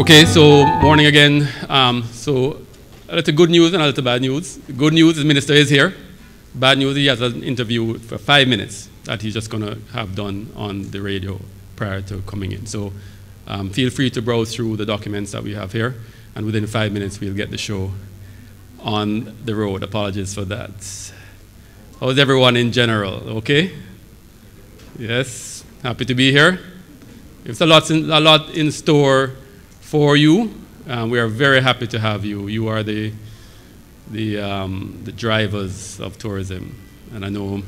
Okay, so morning again. So a little good news and a little bad news. Good news, the minister is here. Bad news, he has an interview for 5 minutes that he's just going to have done on the radio prior to coming in. So feel free to browse through the documents that we have here, and within 5 minutes we'll get the show on the road. Apologies for that. How's everyone in general? Okay? Yes, happy to be here. There's a lot in store for you. We are very happy to have you. You are the drivers of tourism, and I know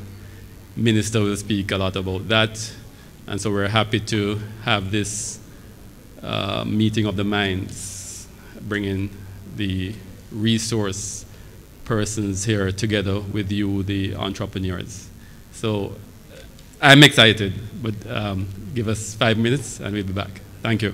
Minister will speak a lot about that. And so we're happy to have this meeting of the minds, bringing the resource persons here together with you, the entrepreneurs. So I'm excited, but give us 5 minutes and we'll be back. Thank you.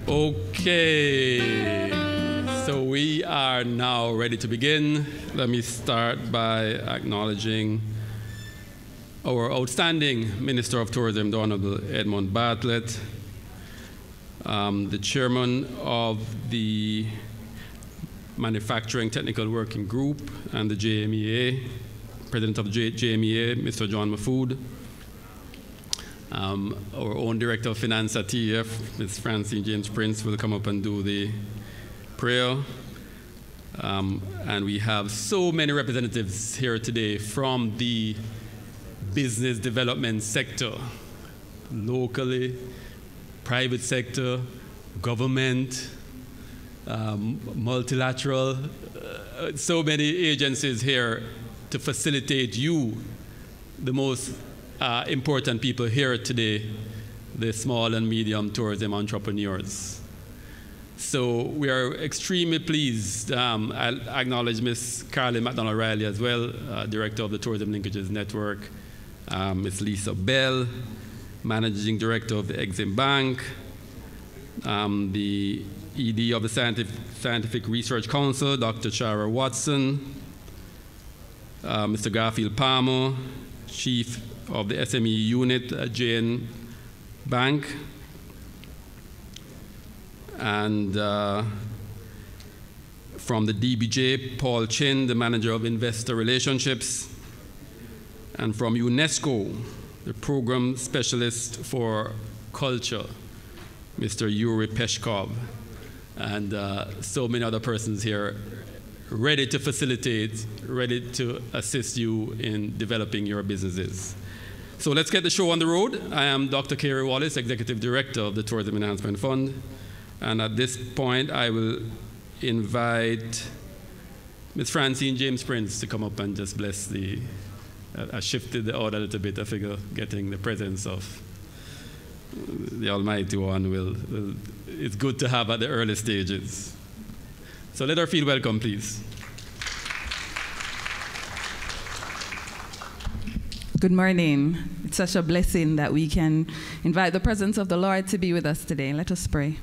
Okay, so we are now ready to begin. Let me start by acknowledging our outstanding Minister of Tourism, the Honorable Edmund Bartlett, the Chairman of the Manufacturing Technical Working Group and the JMEA, President of JMEA, Mr. John Mafood, our own Director of Finance at TEF, Ms. Francine James Prince, will come up and do the prayer. And we have so many representatives here today from the business development sector, locally, private sector, government, multilateral, so many agencies here to facilitate you, the most important people here today, the small and medium tourism entrepreneurs. So we are extremely pleased. I'll acknowledge Ms. Carolyn McDonald-Riley as well, Director of the Tourism Linkages Network, Ms. Lisa Bell, Managing Director of the Exim Bank, the ED of the Scientific Research Council, Dr. Chara Watson, Mr. Garfield Palmer, Chief of the SME unit at JN Bank, From the DBJ, Paul Chin, the Manager of Investor Relationships. And from UNESCO, the Program Specialist for Culture, Mr. Yuri Peshkov. And so many other persons here ready to facilitate, ready to assist you in developing your businesses. So let's get the show on the road. I am Dr. Kerry Wallace, Executive Director of the Tourism Enhancement Fund. And at this point, I will invite Ms. Francine James Prince to come up and just bless the, I shifted the order a little bit. I figure getting the presence of the Almighty One it's good to have at the early stages. So let her feel welcome, please. Good morning. It's such a blessing that we can invite the presence of the Lord to be with us today. Let us pray.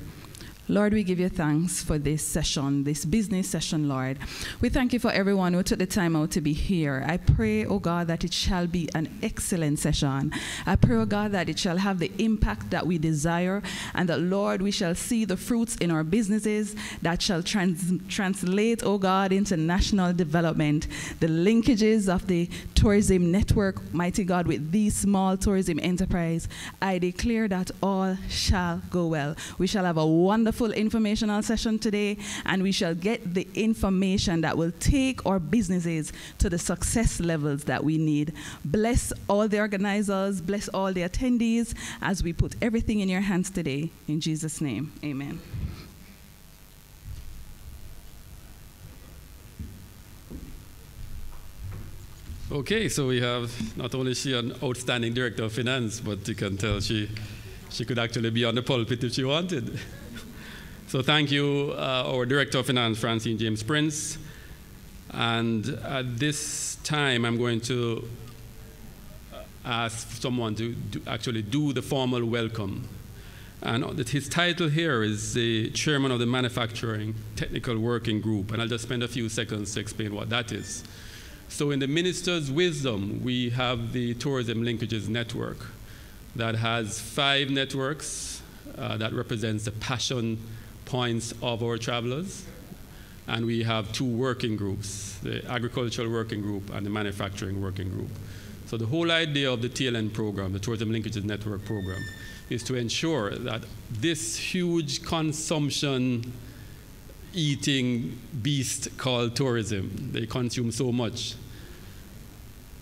Lord, we give you thanks for this session, this business session, Lord. We thank you for everyone who took the time out to be here. I pray, oh God, that it shall be an excellent session. I pray, oh God, that it shall have the impact that we desire, and that, Lord, we shall see the fruits in our businesses that shall translate, oh God, into national development. The linkages of the tourism network, mighty God, with these small tourism enterprise, I declare that all shall go well. We shall have a wonderful informational session today, and we shall get the information that will take our businesses to the success levels that we need. Bless all the organizers, bless all the attendees as we put everything in your hands today. In Jesus' name, amen. Okay, so we have not only she an outstanding Director of Finance, but you can tell she could actually be on the pulpit if she wanted. So thank you, our Director of Finance, Francine James Prince. And at this time, I'm going to ask someone to actually do the formal welcome. And his title here is the Chairman of the Manufacturing Technical Working Group. And I'll just spend a few seconds to explain what that is. So in the Minister's wisdom, we have the Tourism Linkages Network that has 5 networks that represents the passion points of our travelers, and we have 2 working groups, the Agricultural Working Group and the Manufacturing Working Group. So the whole idea of the TLN program, the Tourism Linkages Network program, is to ensure that this huge consumption eating beast called tourism, they consume so much,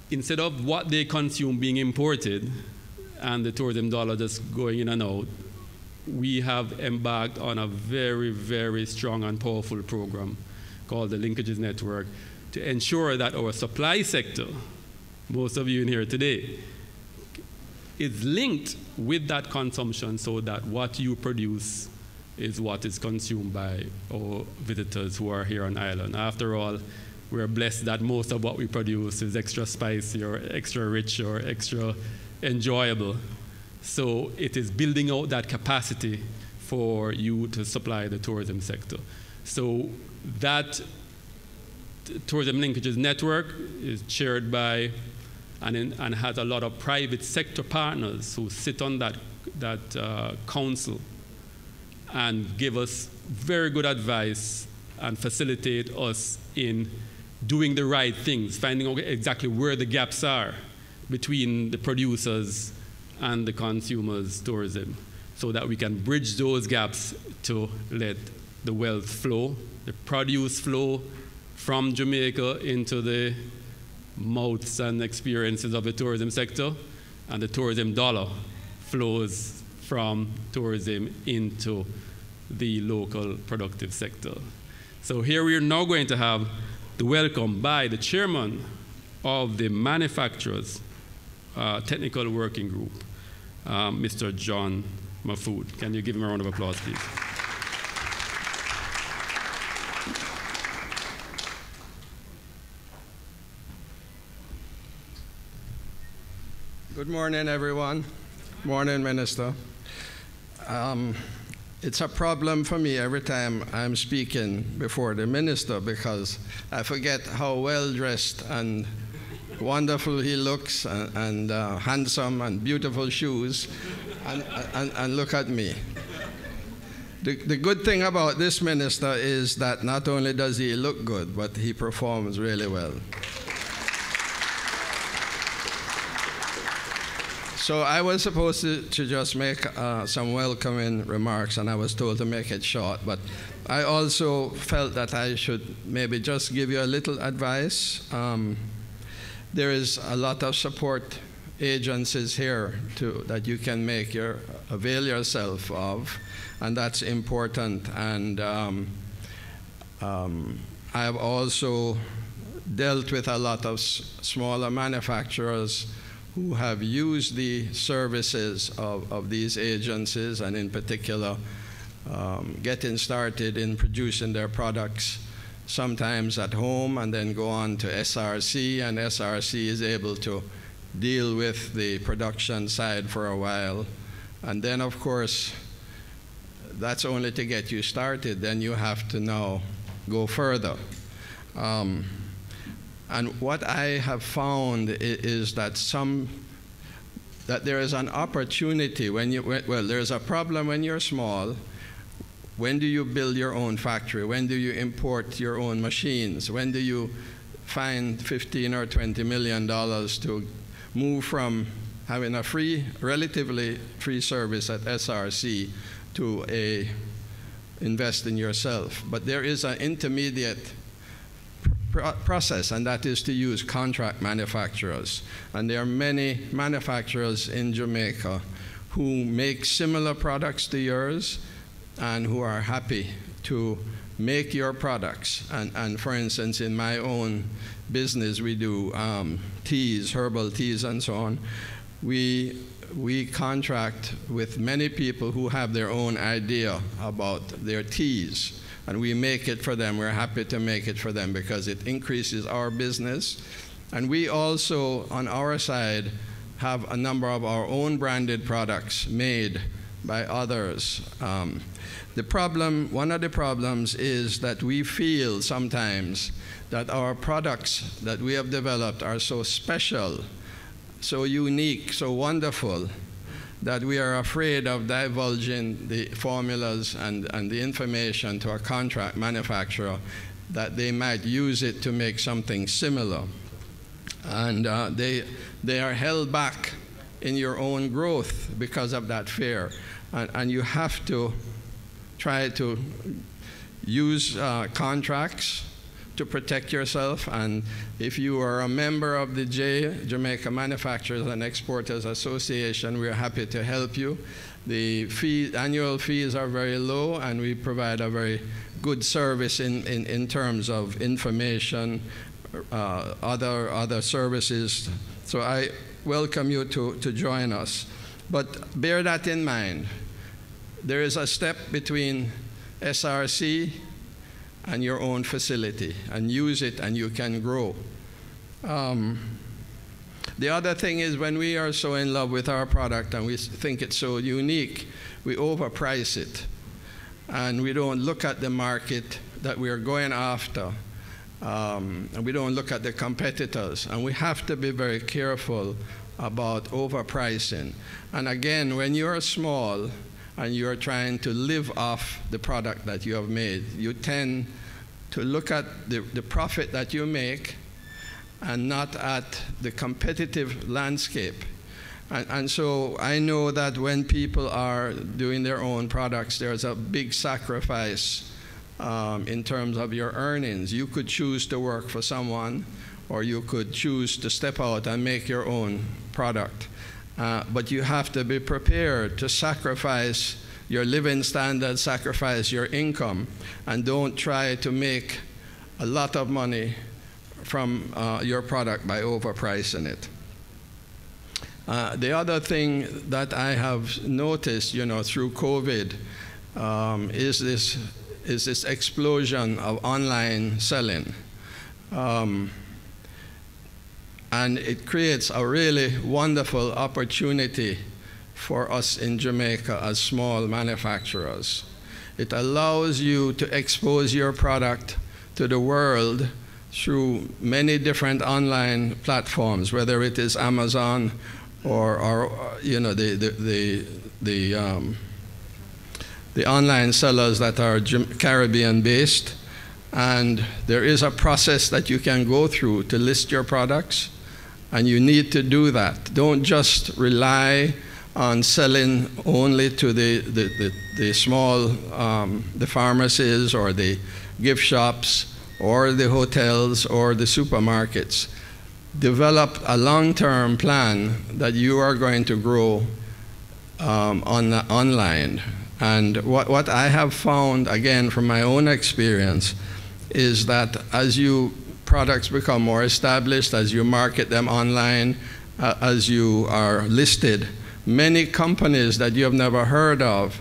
instead of what they consume being imported and the tourism dollar just going in and out, we have embarked on a very, very strong and powerful program called the Linkages Network to ensure that our supply sector, most of you in here today, is linked with that consumption so that what you produce is what is consumed by our visitors who are here on island. After all, we're blessed that most of what we produce is extra spicy or extra rich or extra enjoyable. So it is building out that capacity for you to supply the tourism sector. So that Tourism Linkages Network is chaired by and has a lot of private sector partners who sit on that council and give us very good advice and facilitate us in doing the right things, finding out exactly where the gaps are between the producers and the consumers' tourism, so that we can bridge those gaps to let the wealth flow, the produce flow from Jamaica into the mouths and experiences of the tourism sector, and the tourism dollar flows from tourism into the local productive sector. So here we are now going to have the welcome by the chairman of the Manufacturers Technical Working Group, Mr. John Mahfood. Can you give him a round of applause, please? Good morning, everyone. Morning, Minister. It's a problem for me every time I'm speaking before the minister because I forget how well-dressed and wonderful he looks and handsome and beautiful shoes, and look at me. The good thing about this minister is that not only does he look good, but he performs really well. So I was supposed to just make some welcoming remarks, and I was told to make it short, but I also felt that I should maybe just give you a little advice. There is a lot of support agencies here that you can avail yourself of, and that's important. And I have also dealt with a lot of smaller manufacturers who have used the services of these agencies, and in particular getting started in producing their products sometimes at home and then go on to SRC, and SRC is able to deal with the production side for a while. And then, of course, that's only to get you started. Then you have to now go further. And what I have found is that there is an opportunity well, there's a problem when you're small. When do you build your own factory? When do you import your own machines? When do you find $15 or $20 million to move from having a relatively free service at SRC to invest in yourself? But there is an intermediate process, and that is to use contract manufacturers. And there are many manufacturers in Jamaica who make similar products to yours and who are happy to make your products. And for instance, in my own business, we do teas, herbal teas, and so on. We contract with many people who have their own idea about their teas, and we make it for them. We're happy to make it for them because it increases our business. And we also, on our side, have a number of our own branded products made by others. One of the problems is that we feel sometimes that our products that we have developed are so special, so unique, so wonderful, that we are afraid of divulging the formulas and the information to a contract manufacturer, that they might use it to make something similar. And they are held back in your own growth because of that fear. And you have to try to use contracts to protect yourself. And if you are a member of the Jamaica Manufacturers and Exporters Association, we're happy to help you. The annual fees are very low, and we provide a very good service in terms of information, other services. So I welcome you to join us. But bear that in mind. There is a step between SRC and your own facility, and use it and you can grow. The other thing is, when we are so in love with our product and we think it's so unique, we overprice it. And we don't look at the market that we are going after. And we don't look at the competitors. And we have to be very careful about overpricing. And again, when you're small and you're trying to live off the product that you have made, you tend to look at the profit that you make and not at the competitive landscape. And so I know that when people are doing their own products, there's a big sacrifice in terms of your earnings. You could choose to work for someone, or you could choose to step out and make your own product. But you have to be prepared to sacrifice your living standard, sacrifice your income, and don't try to make a lot of money from your product by overpricing it. The other thing that I have noticed, through COVID, is this explosion of online selling. And it creates a really wonderful opportunity for us in Jamaica as small manufacturers. It allows you to expose your product to the world through many different online platforms, whether it is Amazon or the online sellers that are Caribbean-based, and there is a process that you can go through to list your products, and you need to do that. Don't just rely on selling only to the small, the pharmacies or the gift shops or the hotels or the supermarkets. Develop a long-term plan that you are going to grow online. And what I have found, again, from my own experience, is that as you products become more established, as you market them online, as you are listed, many companies that you have never heard of,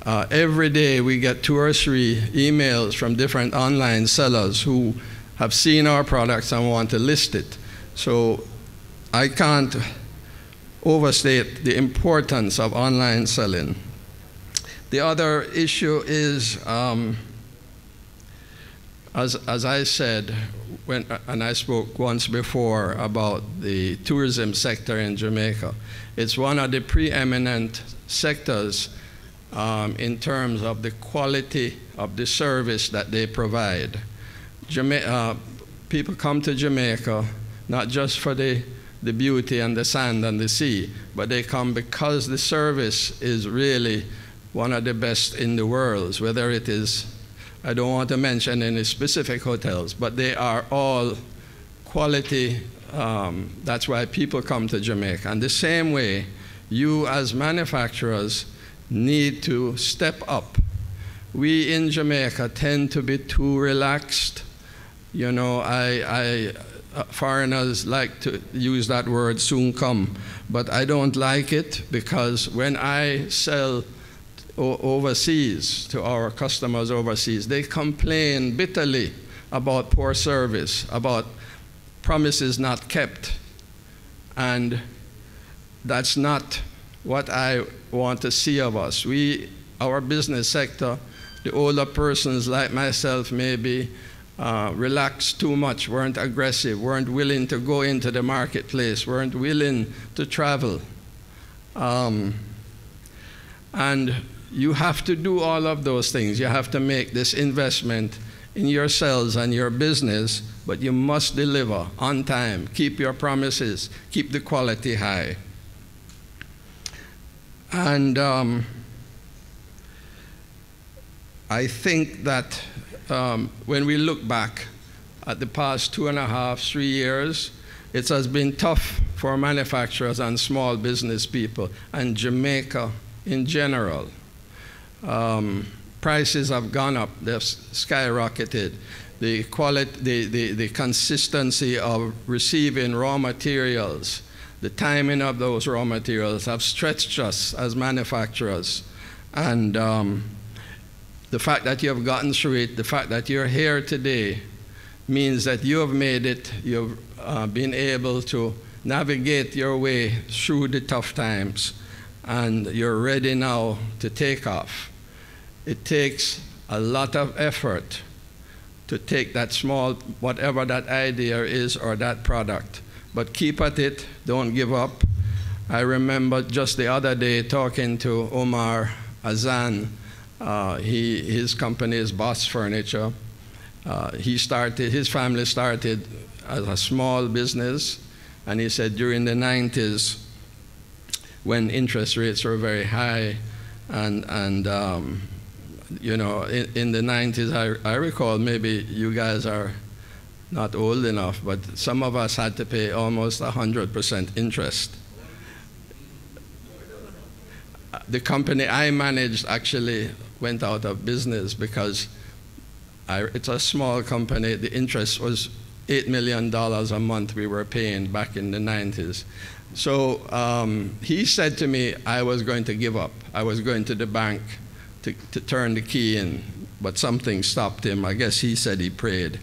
every day we get 2 or 3 emails from different online sellers who have seen our products and want to list it. So I can't overstate the importance of online selling. The other issue is, as I said, and I spoke once before about the tourism sector in Jamaica. It's one of the preeminent sectors in terms of the quality of the service that they provide. People come to Jamaica not just for the beauty and the sand and the sea, but they come because the service is really one of the best in the world, whether it is, I don't want to mention any specific hotels, but they are all quality. That's why people come to Jamaica. And the same way, you as manufacturers need to step up. We in Jamaica tend to be too relaxed. You know, foreigners like to use that word, soon come, but I don't like it, because when I sell overseas to our customers overseas, they complain bitterly about poor service, about promises not kept, and that's not what I want to see of us. Our business sector, the older persons like myself maybe relaxed too much, weren't aggressive, weren't willing to go into the marketplace, weren't willing to travel. And you have to do all of those things. You have to make this investment in yourselves and your business, but you must deliver on time, keep your promises, keep the quality high. And I think that when we look back at the past 2.5, 3 years, it has been tough for manufacturers and small business people, and Jamaica in general. Prices have gone up, they've skyrocketed. The quality, the consistency of receiving raw materials, the timing of those raw materials have stretched us as manufacturers. And the fact that you have gotten through it, the fact that you're here today, means that you have made it, you've been able to navigate your way through the tough times, and you're ready now to take off. It takes a lot of effort to take that small, whatever that idea is or that product, but keep at it, don't give up. I remember just the other day talking to Omar Azan. His company is Boss Furniture. His family started as a small business, and he said during the 90s, when interest rates were very high, and you know, in the 90s, I recall, maybe you guys are not old enough, but some of us had to pay almost 100% interest. The company I managed actually went out of business because it's a small company. The interest was $8 million a month we were paying back in the 90s. So he said to me I was going to give up. I was going to the bank to turn the key in, but something stopped him. I guess he said he prayed.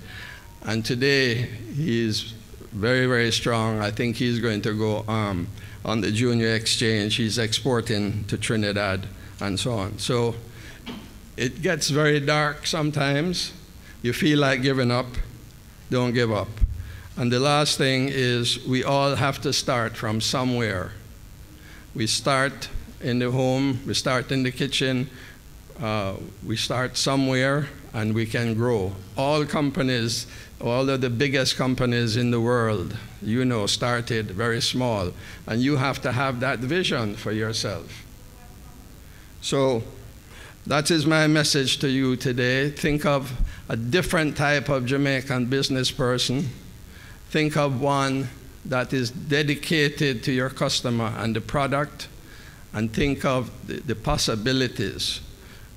And today he's very, very strong. I think he's going to go on the junior exchange. He's exporting to Trinidad and so on. So it gets very dark sometimes. You feel like giving up. Don't give up. And the last thing is, we all have to start from somewhere. We start in the home, we start in the kitchen, we start somewhere and we can grow. All companies, all of the biggest companies in the world, you know, started very small. And you have to have that vision for yourself. So that is my message to you today. Think of a different type of Jamaican business person. Think of one that is dedicated to your customer and the product, and think of the possibilities.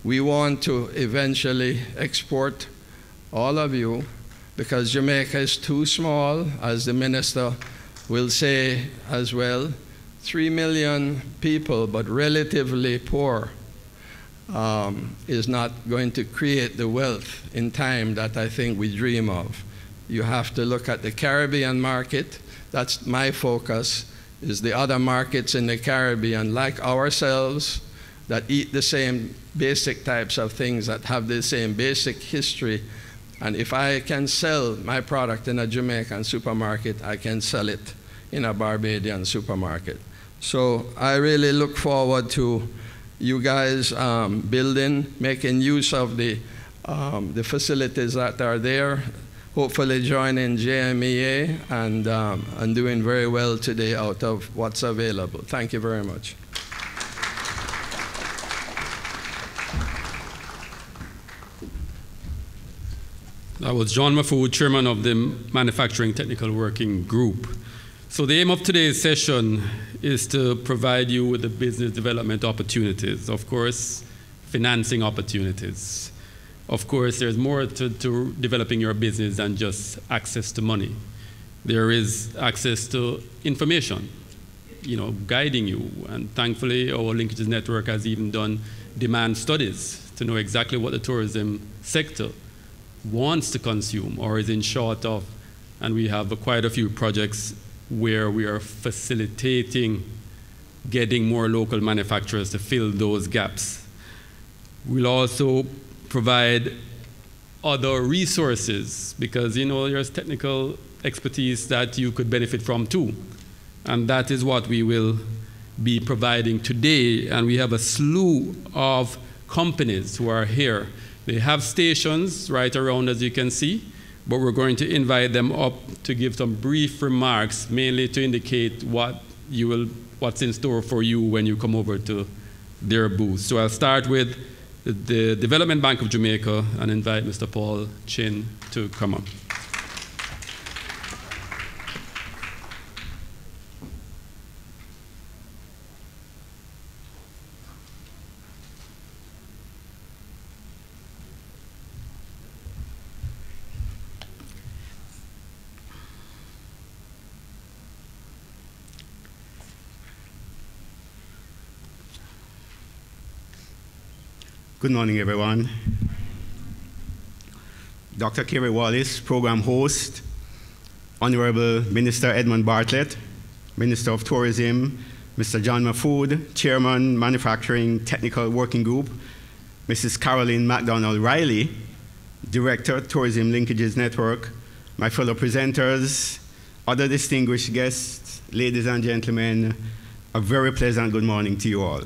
We want to eventually export all of you, because Jamaica is too small, as the minister will say as well. 3 million people, but relatively poor, is not going to create the wealth in time that I think we dream of. You have to look at the Caribbean market. That's my focus, is the other markets in the Caribbean, like ourselves, that eat the same basic types of things, that have the same basic history. And if I can sell my product in a Jamaican supermarket, I can sell it in a Barbadian supermarket. So I really look forward to you guys building, making use of the facilities that are there, hopefully joining JMEA and doing very well today out of what's available. Thank you very much. That was John Mahfood, chairman of the Manufacturing Technical Working Group. So the aim of today's session is to provide you with the business development opportunities, of course, financing opportunities. Of course, there's more to developing your business than just access to money. There is access to information, you know, guiding you. And thankfully, our linkages network has even done demand studies to know exactly what the tourism sector wants to consume or is in short of. And we have quite a few projects where we are facilitating getting more local manufacturers to fill those gaps. We'll also provide other resources, because you know there's technical expertise that you could benefit from too. And that is what we will be providing today. And we have a slew of companies who are here. They have stations right around, as you can see, but we're going to invite them up to give some brief remarks, mainly to indicate what's in store for you when you come over to their booth. So I'll start with the Development Bank of Jamaica and invite Mr. Paul Chin to come up. Good morning, everyone. Dr. Kerry Wallace, program host, Honorable Minister Edmund Bartlett, Minister of Tourism, Mr. John Mahfood, Chairman, Manufacturing Technical Working Group, Mrs. Caroline McDonald-Riley, Director, Tourism Linkages Network, my fellow presenters, other distinguished guests, ladies and gentlemen, a very pleasant good morning to you all.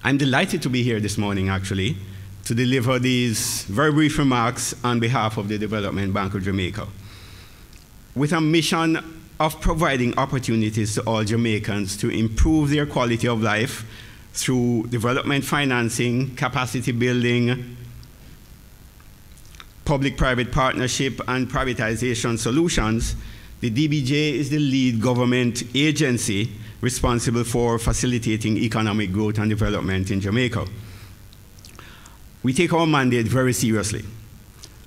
I'm delighted to be here this morning, actually, to deliver these very brief remarks on behalf of the Development Bank of Jamaica, with a mission of providing opportunities to all Jamaicans to improve their quality of life through development financing, capacity building, public-private partnership, and privatization solutions. The DBJ is the lead government agency responsible for facilitating economic growth and development in Jamaica. We take our mandate very seriously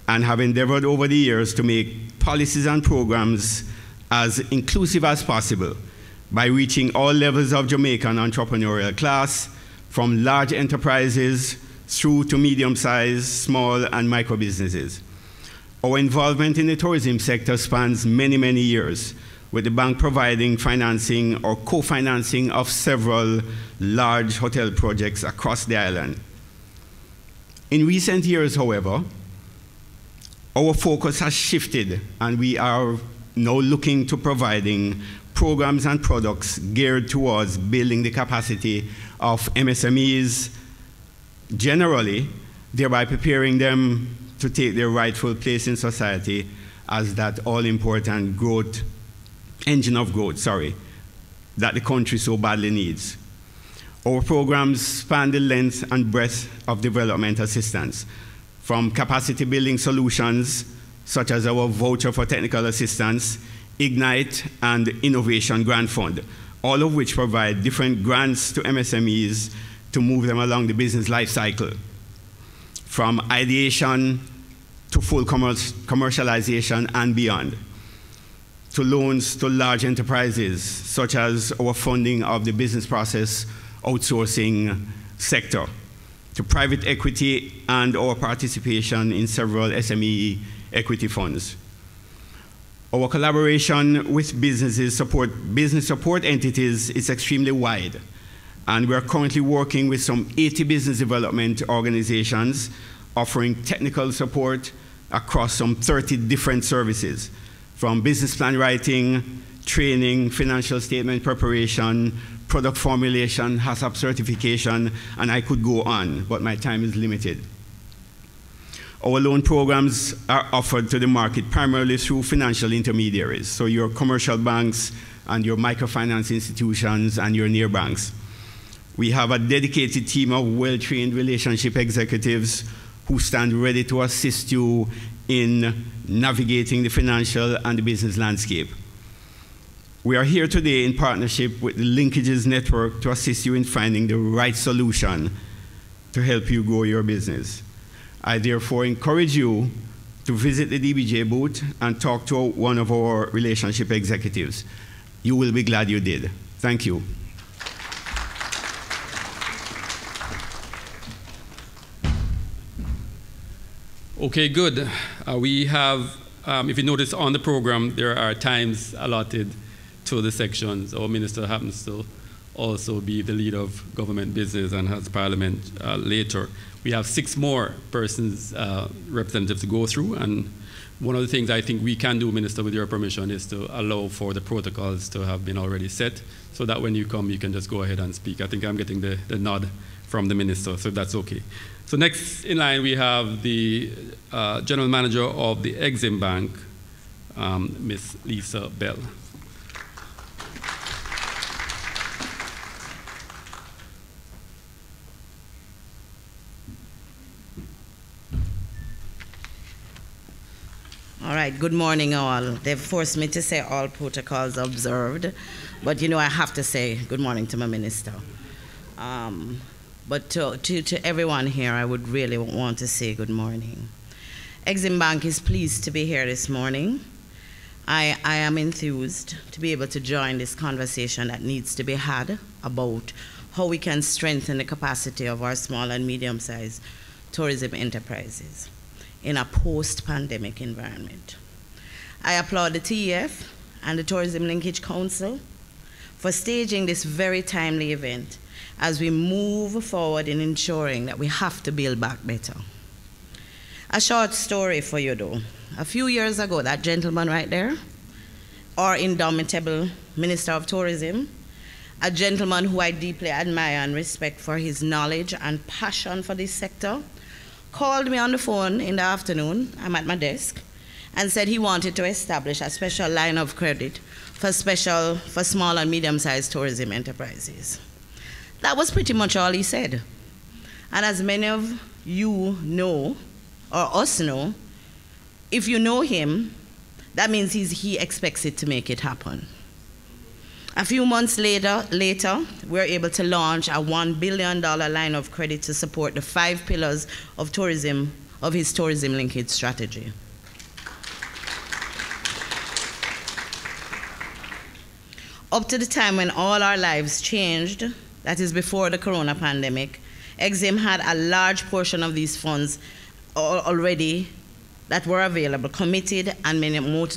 and have endeavored over the years to make policies and programs as inclusive as possible by reaching all levels of Jamaican entrepreneurial class, from large enterprises through to medium-sized, small, and micro businesses. Our involvement in the tourism sector spans many, many years, with the bank providing financing or co-financing of several large hotel projects across the island. In recent years, however, our focus has shifted, and we are now looking to providing programs and products geared towards building the capacity of MSMEs, generally, thereby preparing them to take their rightful place in society as that all-important growth, engine of growth, that the country so badly needs. Our programs span the length and breadth of development assistance, from capacity building solutions, such as our voucher for technical assistance, Ignite, and Innovation Grant Fund, all of which provide different grants to MSMEs to move them along the business life cycle, from ideation to full commercialization and beyond, to loans to large enterprises, such as our funding of the business process outsourcing sector, to private equity and our participation in several SME equity funds. Our collaboration with business support entities is extremely wide, and we are currently working with some 80 business development organizations offering technical support across some 30 different services, from business plan writing, training, financial statement preparation, product formulation, HACCP certification, and I could go on, but my time is limited. Our loan programs are offered to the market primarily through financial intermediaries, so your commercial banks and your microfinance institutions and your neobanks. We have a dedicated team of well-trained relationship executives who stand ready to assist you in navigating the financial and the business landscape. We are here today in partnership with the Linkages Network to assist you in finding the right solution to help you grow your business. I therefore encourage you to visit the DBJ booth and talk to one of our relationship executives. You will be glad you did. Thank you. Okay, good. We have, if you notice on the program, there are times allotted to the sections. Our minister happens to also be the leader of government business and has parliament later. We have 6 more persons, representatives to go through, and one of the things I think we can do, Minister, with your permission, is to allow for the protocols to have been already set, so that when you come, you can just go ahead and speak. I think I'm getting the nod from the minister, so that's okay. So next in line, we have the General Manager of the Exim Bank, Ms. Lisa Bell. All right, good morning all. They've forced me to say all protocols observed, but you know I have to say good morning to my minister. But to everyone here, I would really want to say good morning. Exim Bank is pleased to be here this morning. I am enthused to be able to join this conversation that needs to be had about how we can strengthen the capacity of our small and medium-sized tourism enterprises in a post-pandemic environment. I applaud the TEF and the Tourism Linkage Council for staging this very timely event as we move forward in ensuring that we have to build back better. A short story for you though. A few years ago, that gentleman right there, our indomitable Minister of Tourism, a gentleman who I deeply admire and respect for his knowledge and passion for this sector, called me on the phone in the afternoon, I'm at my desk, and said he wanted to establish a special line of credit for small and medium-sized tourism enterprises. That was pretty much all he said. And as many of you know, or us know, if you know him, that means he expects it to make it happen. A few months later, we're able to launch a $1 billion line of credit to support the 5 pillars of tourism, of his tourism linkage strategy. Up to the time when all our lives changed, that is before the corona pandemic, Exim had a large portion of these funds already that were available, committed, and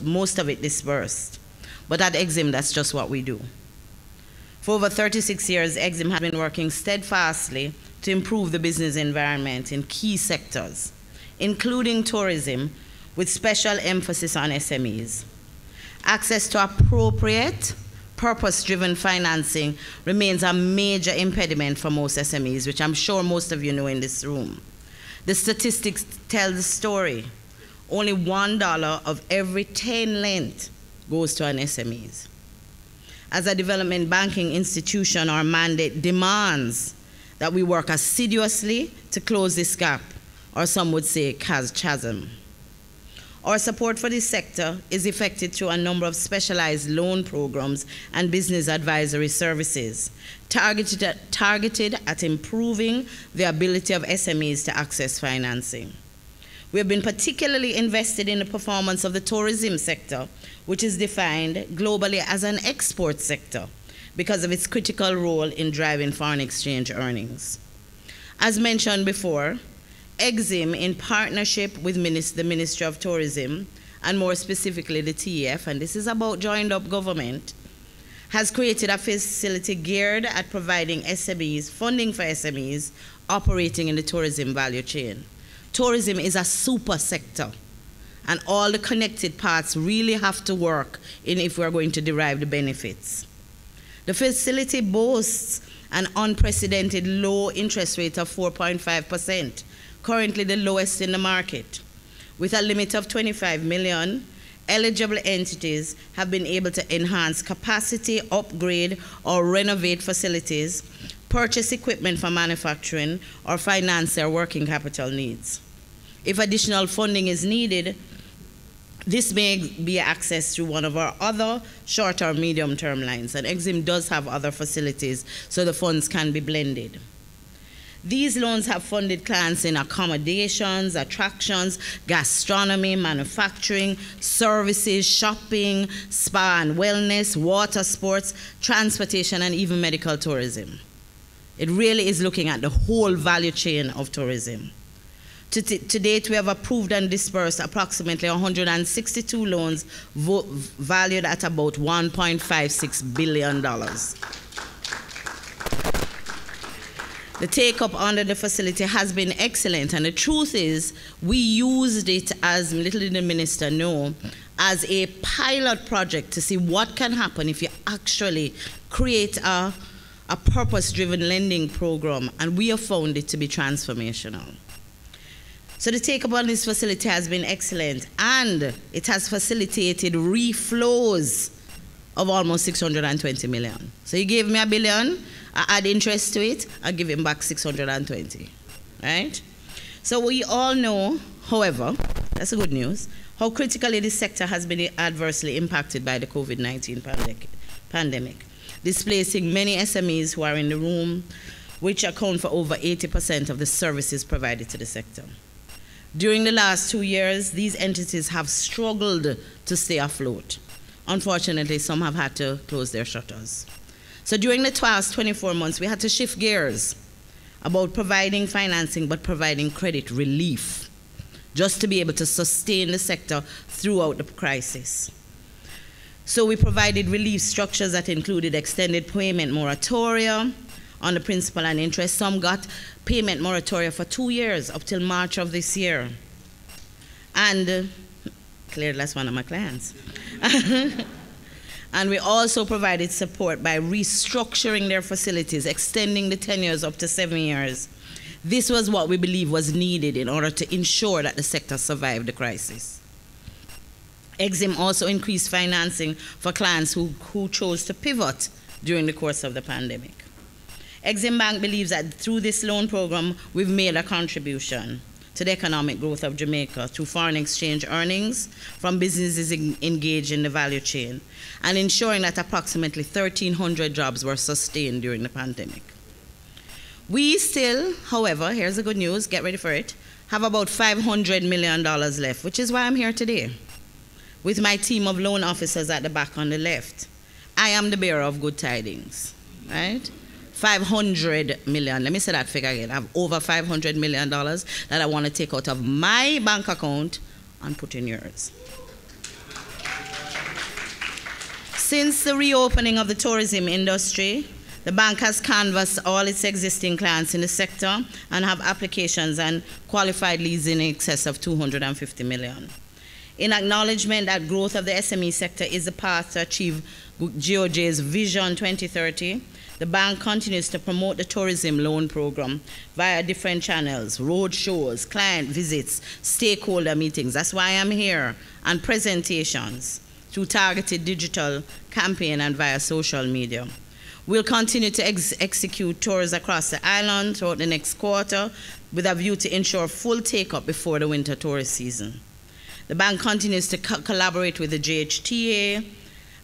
most of it disbursed. But at Exim, that's just what we do. For over 36 years, Exim has been working steadfastly to improve the business environment in key sectors, including tourism, with special emphasis on SMEs. Access to appropriate, purpose-driven financing remains a major impediment for most SMEs, which I'm sure most of you know in this room. The statistics tell the story. Only $1 of every 10 lent goes to an SMEs. As a development banking institution, our mandate demands that we work assiduously to close this gap, or some would say chasm. Our support for this sector is effected through a number of specialized loan programs and business advisory services targeted at improving the ability of SMEs to access financing. We have been particularly invested in the performance of the tourism sector, which is defined globally as an export sector because of its critical role in driving foreign exchange earnings. As mentioned before, EXIM, in partnership with the Ministry of Tourism, and more specifically the TEF, and this is about joined up government, has created a facility geared at providing SMEs, funding for SMEs operating in the tourism value chain. Tourism is a super sector, and all the connected parts really have to work if we're going to derive the benefits. The facility boasts an unprecedented low interest rate of 4.5%, currently the lowest in the market. With a limit of 25 million, eligible entities have been able to enhance capacity, upgrade, or renovate facilities, purchase equipment for manufacturing, or finance their working capital needs. If additional funding is needed, this may be accessed through one of our other short or medium-term lines, and EXIM does have other facilities, so the funds can be blended. These loans have funded clients in accommodations, attractions, gastronomy, manufacturing, services, shopping, spa and wellness, water sports, transportation, and even medical tourism. It really is looking at the whole value chain of tourism. To date, we have approved and disbursed approximately 162 loans valued at about $1.56 billion. The take-up under the facility has been excellent, and the truth is we used it, as little did the minister know, as a pilot project to see what can happen if you actually create a purpose-driven lending program, and we have found it to be transformational. So the take-up on this facility has been excellent, and it has facilitated reflows of almost 620 million. So he gave me $1 billion, I add interest to it, I give him back 620, right? So we all know, however, that's the good news, how critically this sector has been adversely impacted by the COVID-19 pandemic, displacing many SMEs who are in the room, which account for over 80% of the services provided to the sector. During the last 2 years, these entities have struggled to stay afloat. Unfortunately, some have had to close their shutters. So during the past 24 months, we had to shift gears about providing financing, but providing credit relief, just to be able to sustain the sector throughout the crisis. So we provided relief structures that included extended payment moratoria on the principal and interest. Some got payment moratoria for 2 years, up till March of this year. And clearly that's one of my clients. And we also provided support by restructuring their facilities, extending the tenures up to 7 years. This was what we believe was needed in order to ensure that the sector survived the crisis. EXIM also increased financing for clients who chose to pivot during the course of the pandemic. EXIM Bank believes that through this loan program, we've made a contribution to the economic growth of Jamaica through foreign exchange earnings from businesses engaged in the value chain, and ensuring that approximately 1,300 jobs were sustained during the pandemic. We still, however, here's the good news, get ready for it, have about $500 million left, which is why I'm here today, with my team of loan officers at the back on the left. I am the bearer of good tidings, right? 500 million, let me say that figure again. I have over $500 million that I want to take out of my bank account and put in yours. Since the reopening of the tourism industry, the bank has canvassed all its existing clients in the sector and have applications and qualified leads in excess of 250 million. In acknowledgement that growth of the SME sector is the path to achieve GOJ's Vision 2030, the bank continues to promote the tourism loan program via different channels, road shows, client visits, stakeholder meetings. That's why I'm here, and presentations through targeted digital campaign and via social media. We'll continue to execute tours across the island throughout the next quarter with a view to ensure full take-up before the winter tourist season. The bank continues to collaborate with the JHTA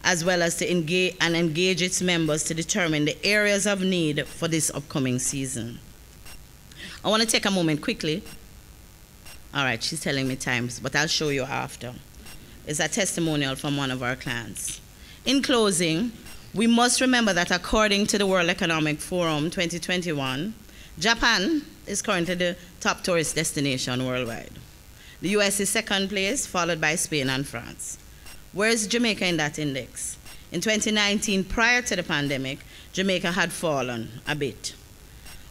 as well as to engage its members to determine the areas of need for this upcoming season. I want to take a moment quickly. All right, she's telling me times, but I'll show you after. It's a testimonial from one of our clients. In closing, we must remember that according to the World Economic Forum 2021, Japan is currently the top tourist destination worldwide. The US is second place, followed by Spain and France. Where is Jamaica in that index? In 2019, prior to the pandemic, Jamaica had fallen a bit.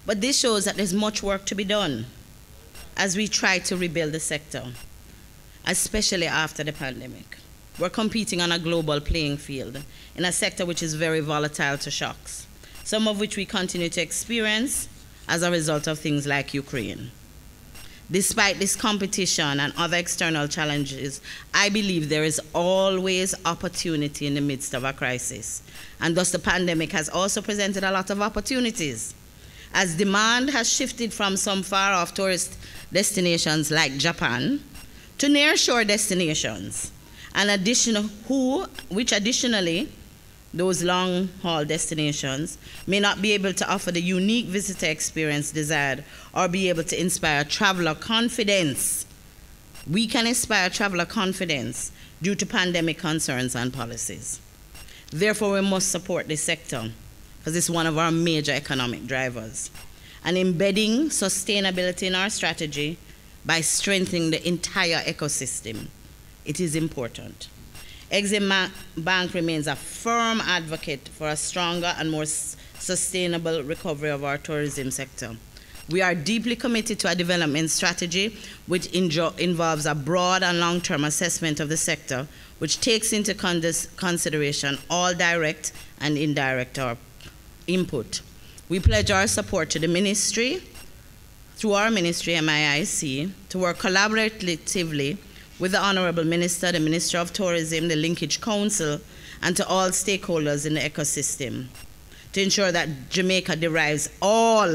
But this shows that there's much work to be done as we try to rebuild the sector, especially after the pandemic. We're competing on a global playing field in a sector which is very volatile to shocks, some of which we continue to experience as a result of things like Ukraine. Despite this competition and other external challenges, I believe there is always opportunity in the midst of a crisis. And thus the pandemic has also presented a lot of opportunities. As demand has shifted from some far-off tourist destinations like Japan to nearshore destinations, and which additionally, those long-haul destinations may not be able to offer the unique visitor experience desired or be able to inspire traveler confidence. We can inspire traveler confidence due to pandemic concerns and policies. Therefore, we must support this sector because it's one of our major economic drivers. And embedding sustainability in our strategy by strengthening the entire ecosystem, it is important. Exim Bank remains a firm advocate for a stronger and more sustainable recovery of our tourism sector. We are deeply committed to a development strategy which involves a broad and long-term assessment of the sector, which takes into consideration all direct and indirect input. We pledge our support to the ministry, through our ministry, MIIC, to work collaboratively with the Honorable Minister, the Minister of Tourism, the Linkage Council, and to all stakeholders in the ecosystem to ensure that Jamaica derives all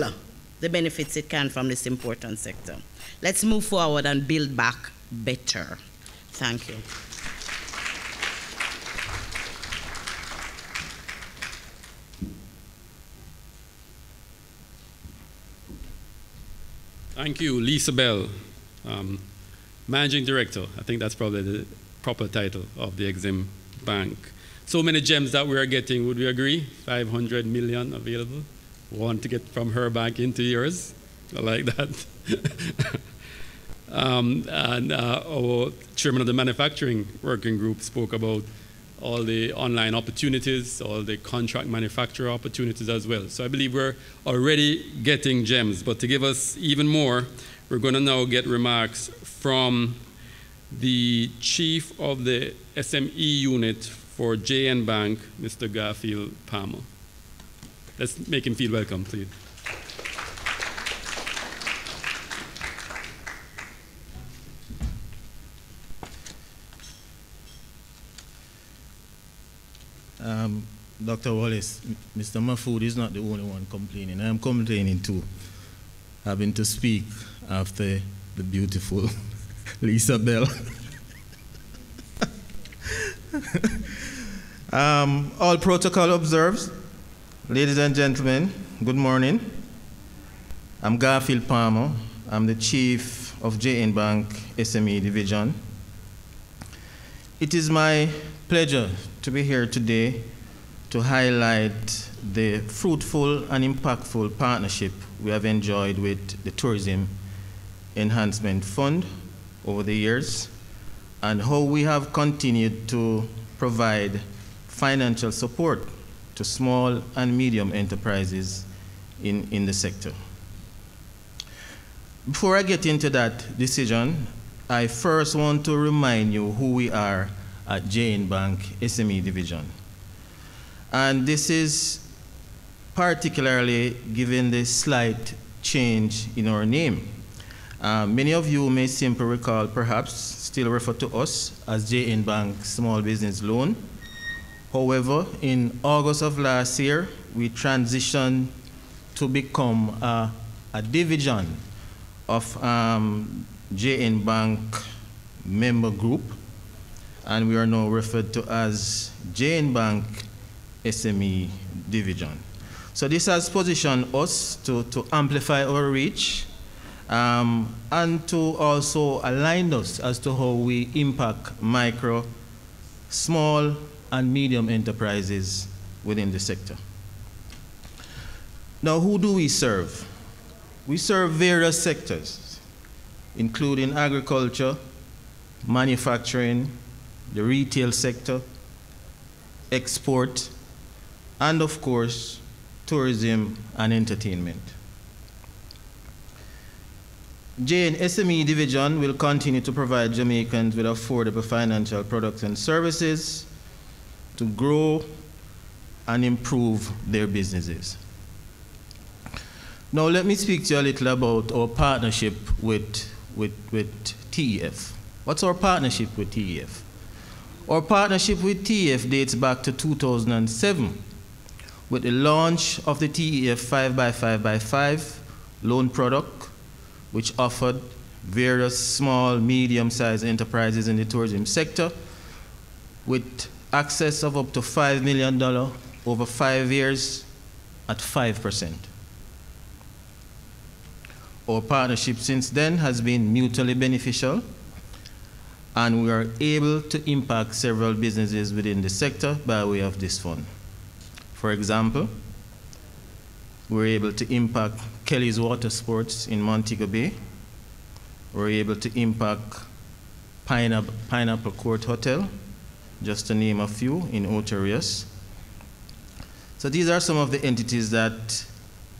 the benefits it can from this important sector. Let's move forward and build back better. Thank you. Thank you, Lisa Bell. Managing Director, I think that's probably the proper title of the Exim Bank. So many gems that we are getting, would we agree? 500 million available. Want to get from her bank into yours. I like that. Our chairman of the manufacturing working group spoke about all the online opportunities, all the contract manufacturer opportunities as well. So I believe we're already getting gems, but to give us even more, we're going to now get remarks from the chief of the SME unit for JN Bank, Mr. Garfield Palmer. Let's make him feel welcome, please. Dr. Wallace, Mr. Mahfood is not the only one complaining. I am complaining too, having to speak after the beautiful Lisa Bell. All protocol observed. Ladies and gentlemen, good morning. I'm Garfield Palmer. I'm the chief of JN Bank SME Division. It is my pleasure to be here today to highlight the fruitful and impactful partnership we have enjoyed with the Tourism Enhancement Fund over the years and how we have continued to provide financial support to small and medium enterprises in the sector. Before I get into that decision, I first want to remind you who we are at JN Bank SME Division. And this is particularly given the slight change in our name. Many of you may simply recall, perhaps, still refer to us as JN Bank Small Business Loan. However, in August of last year, we transitioned to become a division of JN Bank member group, and we are now referred to as JN Bank SME Division. So this has positioned us to amplify our reach and to also align us as to how we impact micro, small, and medium enterprises within the sector. Now, who do we serve? We serve various sectors, including agriculture, manufacturing, the retail sector, export, and of course, tourism and entertainment. JN SME Division will continue to provide Jamaicans with affordable financial products and services to grow and improve their businesses. Now let me speak to you a little about our partnership with TEF. What's our partnership with TEF? Our partnership with TEF dates back to 2007 with the launch of the TEF 5x5x5 loan product, which offered various small, medium-sized enterprises in the tourism sector with access of up to $5 million over 5 years at 5%. Our partnership since then has been mutually beneficial, and we are able to impact several businesses within the sector by way of this fund. For example, we're able to impact Kelly's Water Sports in Montego Bay. We're able to impact Pineapple Court Hotel, just to name a few, in Oterius. So these are some of the entities that,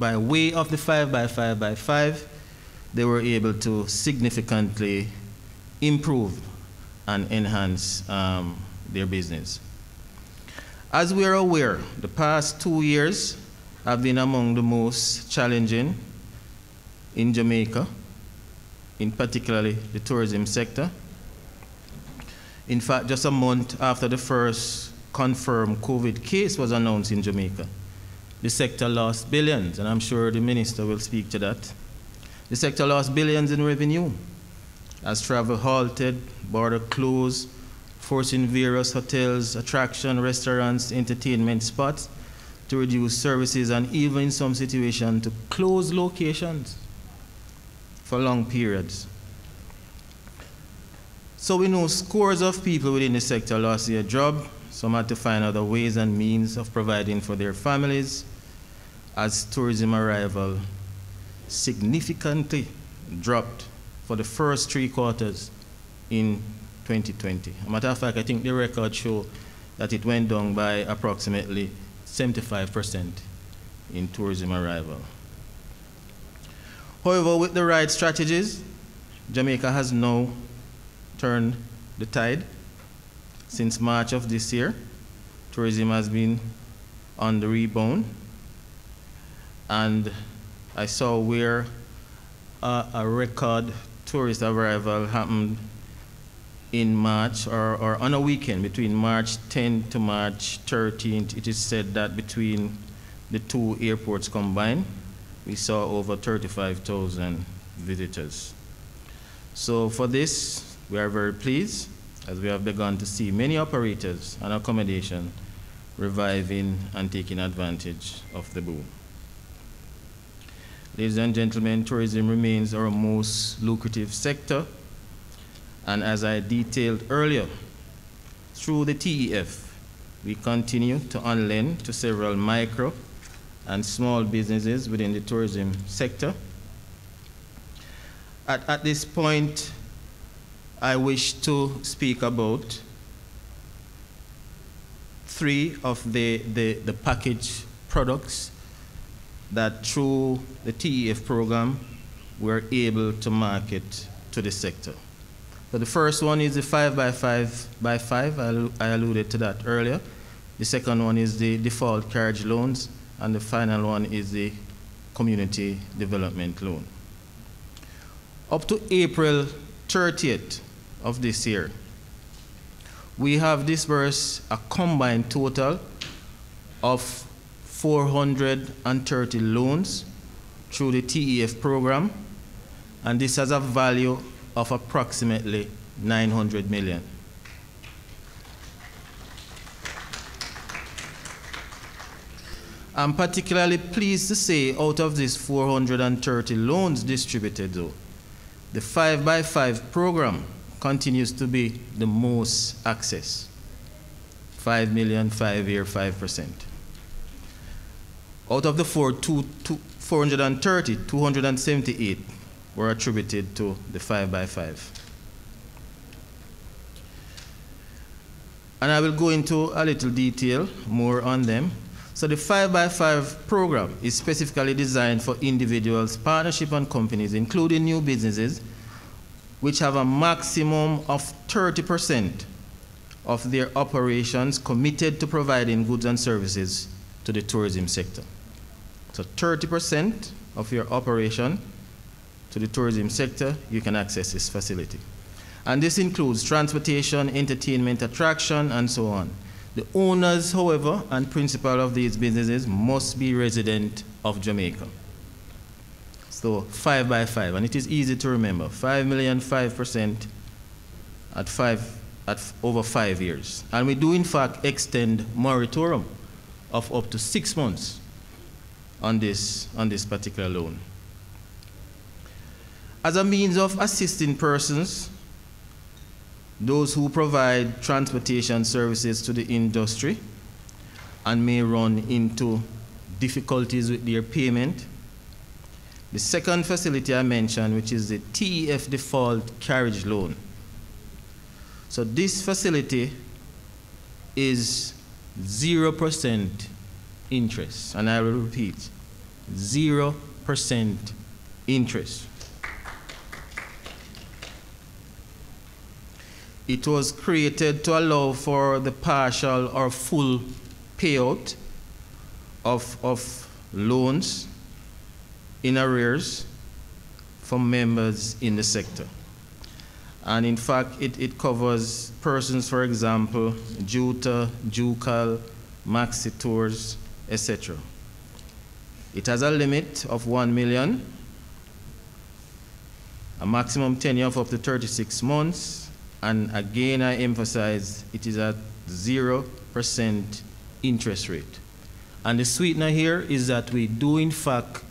by way of the 5x5x5, they were able to significantly improve and enhance their business. As we are aware, the past 2 years have been among the most challenging in Jamaica, in particularly the tourism sector. In fact, just a month after the first confirmed COVID case was announced in Jamaica, the sector lost billions, and I'm sure the minister will speak to that. The sector lost billions in revenue as travel halted, border closed, forcing various hotels, attraction, restaurants, entertainment spots to reduce services and even in some situations to close locations for long periods. So we know scores of people within the sector lost their job. Some had to find other ways and means of providing for their families as tourism arrival significantly dropped for the first 3 quarters in 2020. As a matter of fact, I think the records show that it went down by approximately 75% in tourism arrival. However, with the right strategies, Jamaica has now turned the tide. Since March of this year, tourism has been on the rebound, and I saw where a record tourist arrival happened in March, or on a weekend between March 10th to March 13th. It is said that between the 2 airports combined, we saw over 35,000 visitors. So for this, we are very pleased, as we have begun to see many operators and accommodation reviving and taking advantage of the boom. Ladies and gentlemen, tourism remains our most lucrative sector, and as I detailed earlier, through the TEF, we continue to unlend to several micro and small businesses within the tourism sector. At this point, I wish to speak about 3 of the package products that through the TEF program we're able to market to the sector. So the first one is the 5x5x5. I alluded to that earlier. The second one is the default carriage loans, and the final one is the community development loan. Up to April 30th of this year, we have disbursed a combined total of 430 loans through the TEF program, and this has a value of approximately 900 million. I'm particularly pleased to say, out of these 430 loans distributed, though, the 5x5 program continues to be the most accessed. 5 million, 5-year, 5%. Out of the 430, 278 were attributed to the 5x5. And I will go into a little detail more on them. So the 5x5 program is specifically designed for individuals, partnership and companies, including new businesses, which have a maximum of 30% of their operations committed to providing goods and services to the tourism sector. So 30% of your operation to the tourism sector, you can access this facility. And this includes transportation, entertainment, attraction, and so on. The owners, however, and principal of these businesses must be resident of Jamaica. So 5x5, and it is easy to remember, 5 million, 5% at over 5 years. And we do in fact extend moratorium of up to 6 months on this particular loan. As a means of assisting persons, those who provide transportation services to the industry and may run into difficulties with their payment, the second facility I mentioned, which is the TEF default carriage loan. So this facility is 0% interest, and I will repeat, 0% interest. It was created to allow for the partial or full payout of loans in arrears from members in the sector. And in fact, it covers persons, for example, Juta, Jucal, Maxi Tours, etc. It has a limit of 1 million, a maximum tenure of up to 36 months, and again, I emphasize, it is at 0% interest rate. And the sweetener here is that we do in fact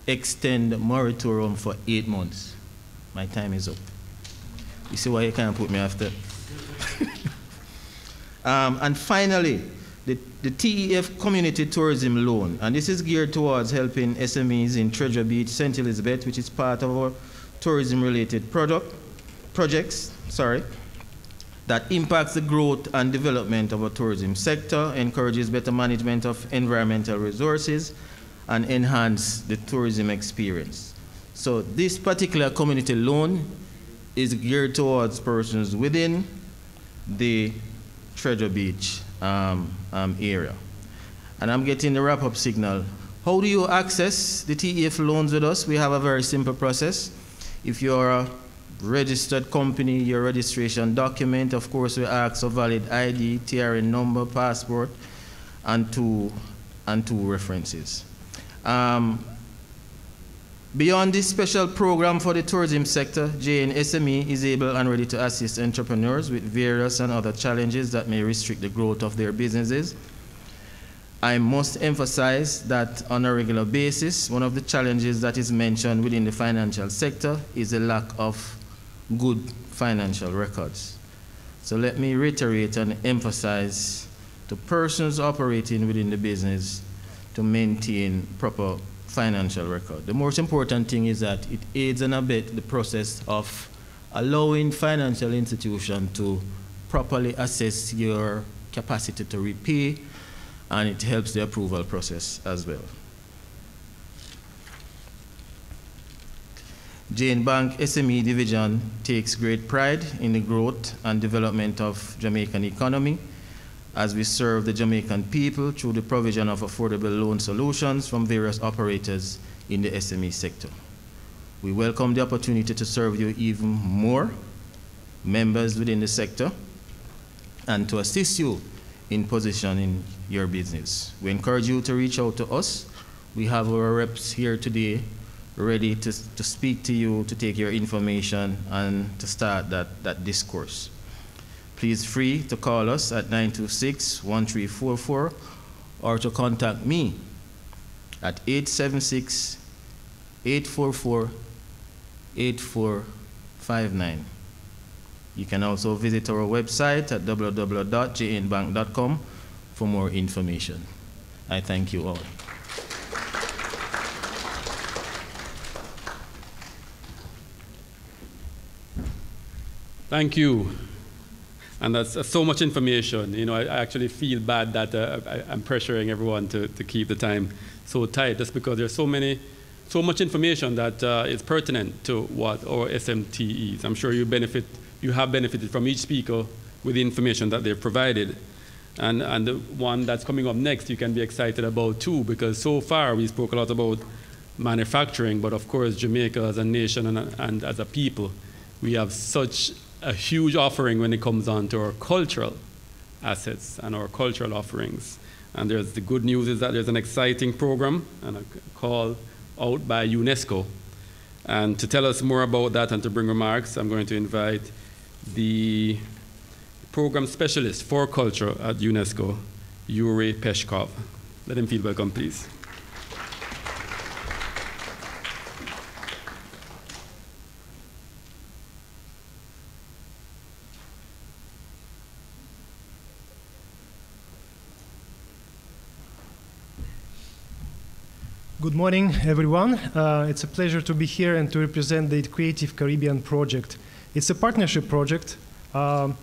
extend the moratorium for 8 months. My time is up. You see why you can't put me after? And finally, the TEF Community Tourism Loan. And this is geared towards helping SMEs in Treasure Beach, St. Elizabeth, which is part of our tourism-related projects, that impacts the growth and development of our tourism sector, encourages better management of environmental resources, and enhance the tourism experience. So this particular community loan is geared towards persons within the Treasure Beach area. And I'm getting the wrap-up signal. How do you access the TEF loans with us? We have a very simple process. If you're a registered company, your registration document, of course, we ask for valid ID, TRN number, passport, and two references. Beyond this special program for the tourism sector, JN SME is able and ready to assist entrepreneurs with various and other challenges that may restrict the growth of their businesses. I must emphasize that on a regular basis, one of the challenges that is mentioned within the financial sector is the lack of good financial records. So let me reiterate and emphasize to persons operating within the business to maintain proper financial record. The most important thing is that it aids and abets the process of allowing financial institutions to properly assess your capacity to repay, and it helps the approval process as well. Jane Bank SME Division takes great pride in the growth and development of Jamaican economy as we serve the Jamaican people through the provision of affordable loan solutions from various operators in the SME sector. We welcome the opportunity to serve you even more members within the sector and to assist you in positioning your business. We encourage you to reach out to us. We have our reps here today ready to speak to you, to take your information, and to start that discourse. Please free to call us at 926-1344 or to contact me at 876-844-8459. You can also visit our website at www.jnbank.com for more information. I thank you all. Thank you. And that's so much information. You know, I actually feel bad that I'm pressuring everyone to keep the time so tight, just because there's so much information that is pertinent to what our SMTEs. I'm sure you have benefited from each speaker with the information that they've provided. And the one that's coming up next, you can be excited about too, because so far we spoke a lot about manufacturing, but of course Jamaica as a nation and as a people, we have such a huge offering when it comes on to our cultural assets and our cultural offerings. And the good news is that there's an exciting program and a call out by UNESCO. And to tell us more about that and to bring remarks, I'm going to invite the program specialist for culture at UNESCO, Yuri Peshkov. Let him feel welcome, please. Good morning, everyone. It's a pleasure to be here and to represent the Creative Caribbean project. It's a partnership project that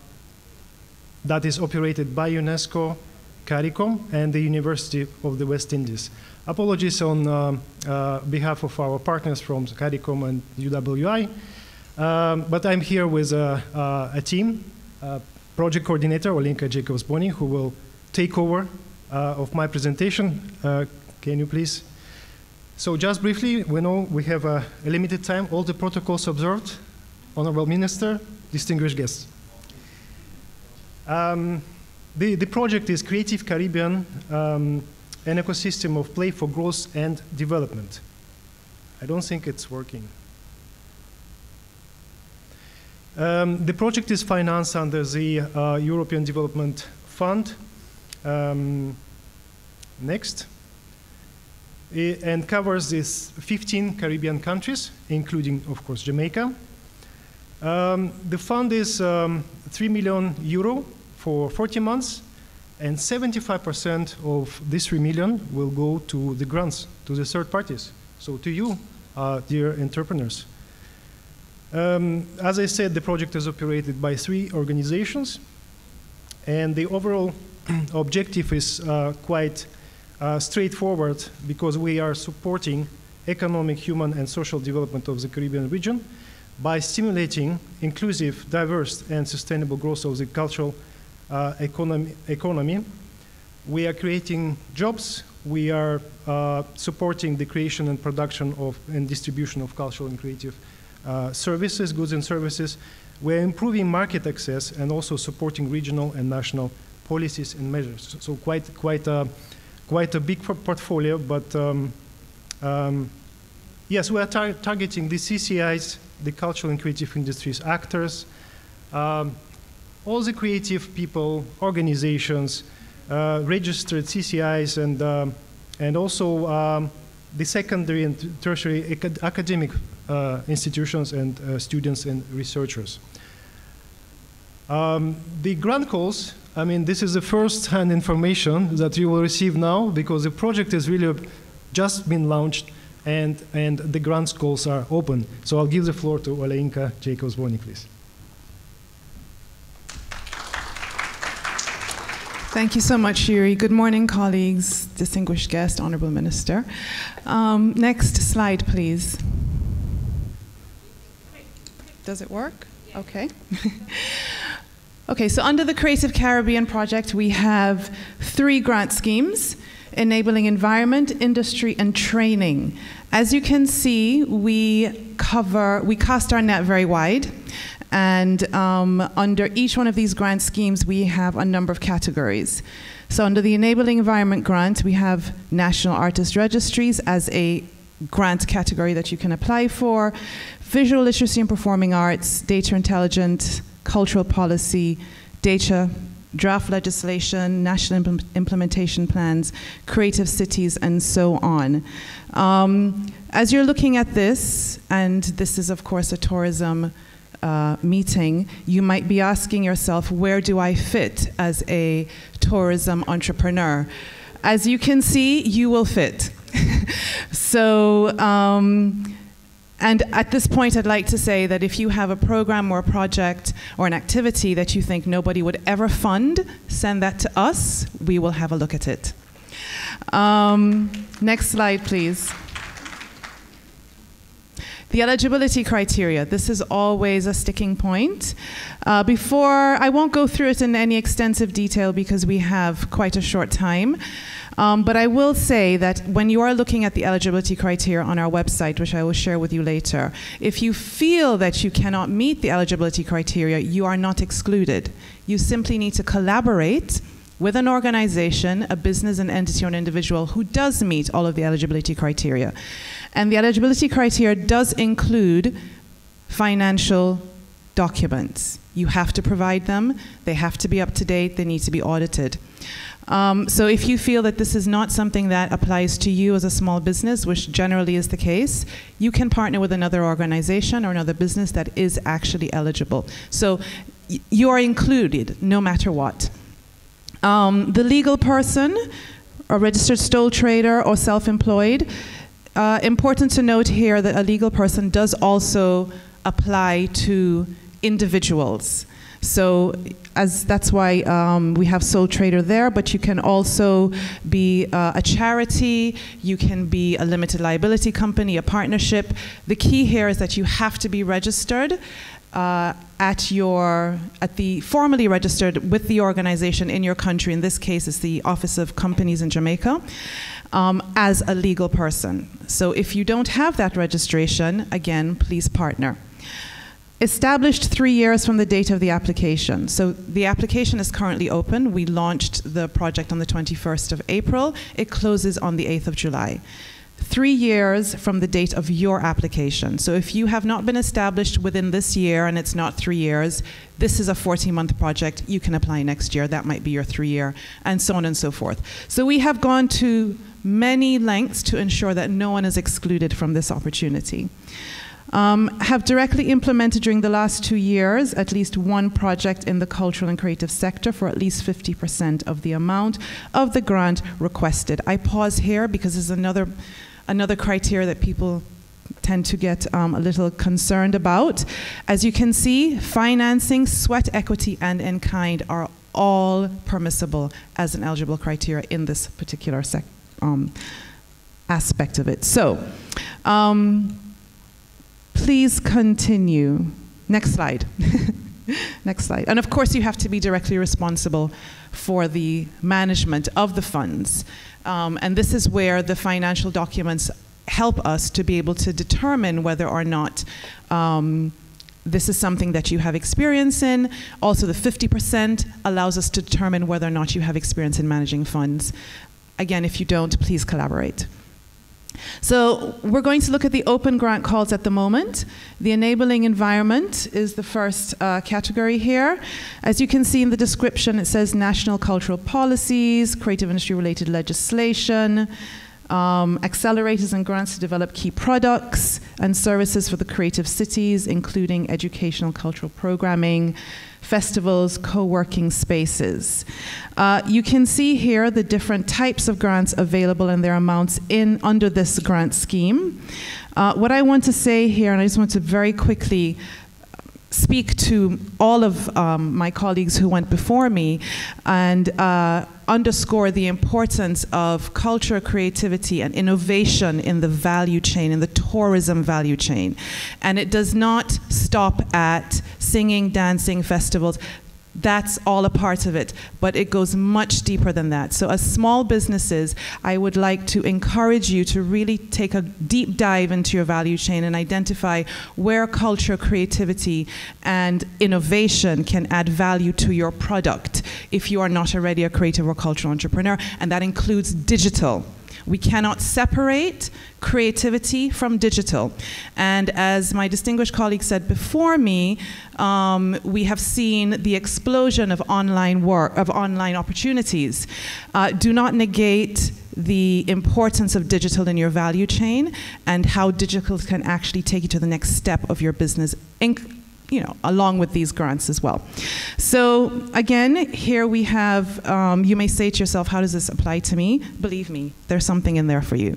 is operated by UNESCO, CARICOM, and the University of the West Indies. Apologies on behalf of our partners from CARICOM and UWI, but I'm here with a team, project coordinator, Olenka Jacobs-Boni, who will take over of my presentation. Can you please? So just briefly, we know we have a limited time. All the protocols observed. Honorable Minister, distinguished guests. The project is Creative Caribbean, an ecosystem of play for growth and development. I don't think it's working. The project is financed under the European Development Fund. Next. And covers these 15 Caribbean countries, including, of course, Jamaica. The fund is 3 million euro for 40 months, and 75% of this 3 million will go to the grants, to the third parties. So to you, dear entrepreneurs. As I said, the project is operated by 3 organizations, and the overall objective is quite straightforward, because we are supporting economic, human, and social development of the Caribbean region by stimulating inclusive, diverse, and sustainable growth of the cultural economy. We are creating jobs. We are supporting the creation and production of and distribution of cultural and creative services, goods and services. We're improving market access and also supporting regional and national policies and measures. So quite a big portfolio, but yes, we are targeting the CCIs, the cultural and creative industries actors, all the creative people, organizations, registered CCIs, and also the secondary and tertiary academic institutions and students and researchers. The grant calls, I mean, this is the first-hand information that you will receive now, because the project has really just been launched and the grants calls are open. So I'll give the floor to Olenka Jacobs-Boni, please. Thank you so much, Yuri. Good morning, colleagues, distinguished guest, Honorable Minister. Next slide, please. Does it work? Okay. Okay, so under the Creative Caribbean project, we have 3 grant schemes: enabling environment, industry, and training. As you can see, we cast our net very wide, and under each one of these grant schemes, we have a number of categories. So under the Enabling Environment grant, we have National Artist Registries as a grant category that you can apply for, visual literacy and performing arts, data intelligence, cultural policy, data, draft legislation, national implementation plans, creative cities, and so on. As you're looking at this, and this is of course a tourism meeting, you might be asking yourself, where do I fit as a tourism entrepreneur? As you can see, you will fit. So, and at this point, I'd like to say that if you have a program or a project or an activity that you think nobody would ever fund, send that to us. We will have a look at it. Next slide, please. The eligibility criteria. This is always a sticking point. I won't go through it in any extensive detail because we have quite a short time. But I will say that when you are looking at the eligibility criteria on our website, which I will share with you later, if you feel that you cannot meet the eligibility criteria, you are not excluded. You simply need to collaborate with an organization, a business, an entity, or an individual who does meet all of the eligibility criteria. And the eligibility criteria does include financial documents. You have to provide them. They have to be up to date. They need to be audited. So if you feel that this is not something that applies to you as a small business, which generally is the case, you can partner with another organization or another business that is actually eligible. So you are included no matter what. The legal person, a registered sole trader or self-employed, important to note here that a legal person does also apply to individuals. So that's why we have sole trader there, but you can also be a charity, you can be a limited liability company, a partnership. The key here is that you have to be registered formally registered with the organization in your country. In this case, it's the Office of Companies in Jamaica, as a legal person. So if you don't have that registration, again, please partner. Established 3 years from the date of the application. So the application is currently open. We launched the project on the 21st of April. It closes on the 8th of July. 3 years from the date of your application. So if you have not been established within this year and it's not 3 years, this is a 14-month project. You can apply next year. That might be your 3-year, and so on and so forth. So we have gone to many lengths to ensure that no one is excluded from this opportunity. Have directly implemented during the last 2 years at least one project in the cultural and creative sector for at least 50% of the amount of the grant requested. I pause here because there's another criteria that people tend to get a little concerned about. As you can see, financing, sweat equity, and in kind are all permissible as an eligible criteria in this particular aspect of it. So, please continue. Next slide. Next slide. And of course, you have to be directly responsible for the management of the funds. And this is where the financial documents help us to be able to determine whether or not this is something that you have experience in. Also, the 50% allows us to determine whether or not you have experience in managing funds. Again, if you don't, please collaborate. So we're going to look at the open grant calls at the moment. The enabling environment is the first category here. As you can see in the description, it says national cultural policies, creative industry related legislation, accelerators and grants to develop key products and services for the creative cities, including educational cultural programming, festivals, co-working spaces. You can see here the different types of grants available and their amounts under this grant scheme. What I want to say here, and I just want to very quickly speak to all of my colleagues who went before me and underscore the importance of culture, creativity, and innovation in the value chain, in the tourism value chain. And it does not stop at singing, dancing, festivals. That's all a part of it, but it goes much deeper than that. So as small businesses, I would like to encourage you to really take a deep dive into your value chain and identify where culture, creativity, and innovation can add value to your product if you are not already a creative or cultural entrepreneur, and that includes digital. We cannot separate creativity from digital. And as my distinguished colleague said before me, we have seen the explosion of online work, of online opportunities. Do not negate the importance of digital in your value chain and how digital can actually take you to the next step of your business, along with these grants as well. So again, here we have, you may say to yourself, how does this apply to me? Believe me, there's something in there for you.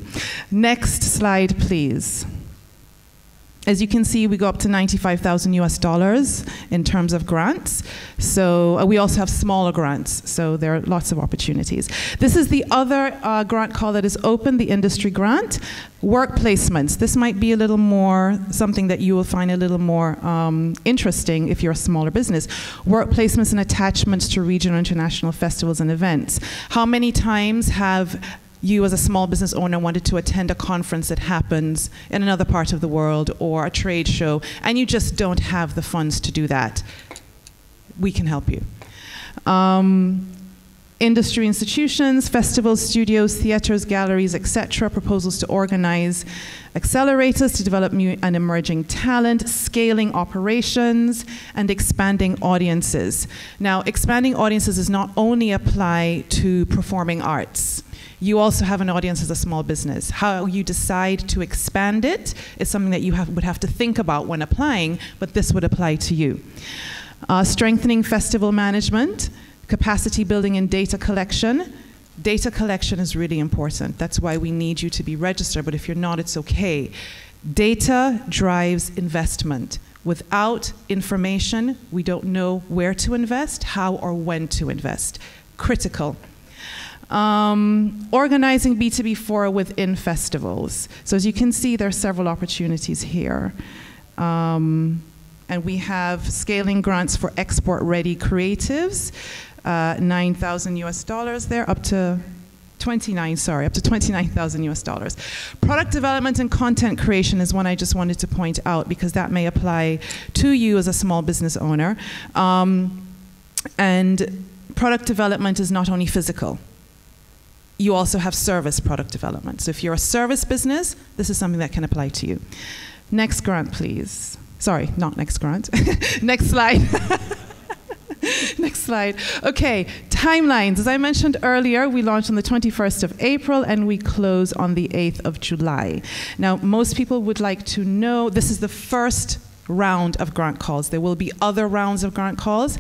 Next slide, please. As you can see, we go up to $95,000 US in terms of grants. So we also have smaller grants, so there are lots of opportunities. This is the other grant call that is open, the industry grant. Work placements. This might be a little more, something that you will find a little more interesting if you're a smaller business. Work placements and attachments to regional and international festivals and events. How many times have you as a small business owner wanted to attend a conference that happens in another part of the world or a trade show, and you just don't have the funds to do that? We can help you. Industry institutions, festivals, studios, theaters, galleries, etc. Proposals to organize accelerators to develop new and emerging talent, scaling operations, and expanding audiences. Now, expanding audiences does not only apply to performing arts. You also have an audience as a small business. How you decide to expand it is something that you would have to think about when applying, but this would apply to you. Strengthening festival management, capacity building and data collection. Data collection is really important. That's why we need you to be registered, but if you're not, it's okay. Data drives investment. Without information, we don't know where to invest, how or when to invest. Critical. Organizing B2B fora within festivals. So as you can see, there are several opportunities here. And we have scaling grants for export-ready creatives, $9,000 US there, up to $29,000 US. Product development and content creation is one I just wanted to point out because that may apply to you as a small business owner. And product development is not only physical. You also have service product development. So if you're a service business, this is something that can apply to you. Next grant, please. Sorry, not next grant. Next slide. Next slide. Okay, timelines. As I mentioned earlier, we launched on the 21st of April and we close on the 8th of July. Now, most people would like to know, this is the first round of grant calls. There will be other rounds of grant calls.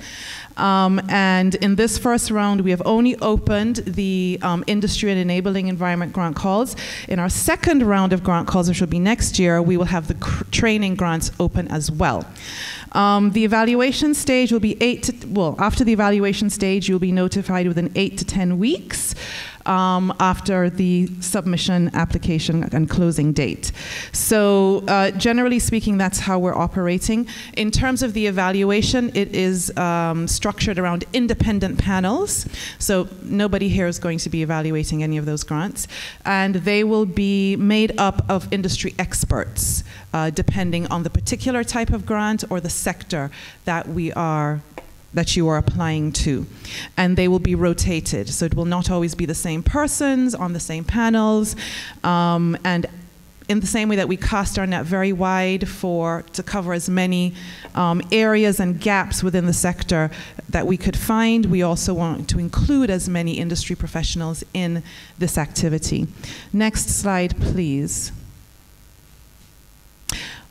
And in this first round, we have only opened the industry and enabling environment grant calls. In our second round of grant calls, which will be next year, we will have the training grants open as well. The evaluation stage will be after the evaluation stage, you'll be notified within 8 to 10 weeks. After the submission, application, and closing date. So generally speaking, that's how we're operating. In terms of the evaluation, it is structured around independent panels. So nobody here is going to be evaluating any of those grants. And they will be made up of industry experts, depending on the particular type of grant or the sector that you are applying to. And they will be rotated. So it will not always be the same persons on the same panels. And in the same way that we cast our net very wide to cover as many areas and gaps within the sector that we could find, we also want to include as many industry professionals in this activity. Next slide, please.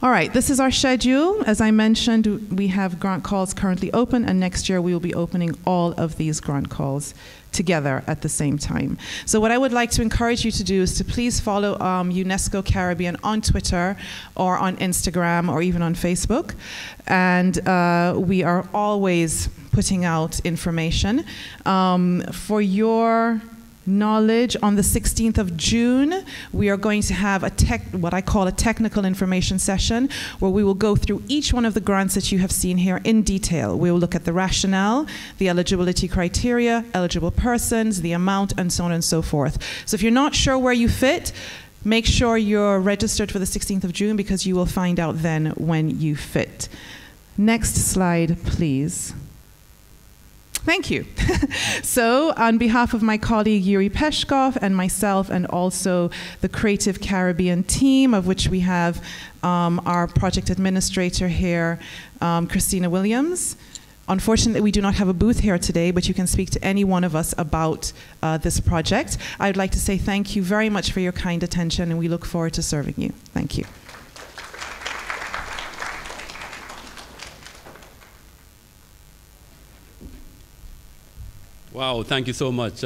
All right, this is our schedule. As I mentioned, we have grant calls currently open, and next year we will be opening all of these grant calls together at the same time. So what I would like to encourage you to do is to please follow UNESCO Caribbean on Twitter or on Instagram or even on Facebook. And we are always putting out information. For your knowledge, on the 16th of June, we are going to have what I call a technical information session, where we will go through each one of the grants that you have seen here in detail. We will look at the rationale, the eligibility criteria, eligible persons, the amount, and so on and so forth. So if you're not sure where you fit, make sure you're registered for the 16th of June, because you will find out then when you fit. Next slide, please. Thank you. So on behalf of my colleague Yuri Peshkov and myself, and also the Creative Caribbean team, of which we have our project administrator here, Christina Williams. Unfortunately, we do not have a booth here today, but you can speak to any one of us about this project. I would like to say thank you very much for your kind attention, and we look forward to serving you. Thank you. Wow, thank you so much.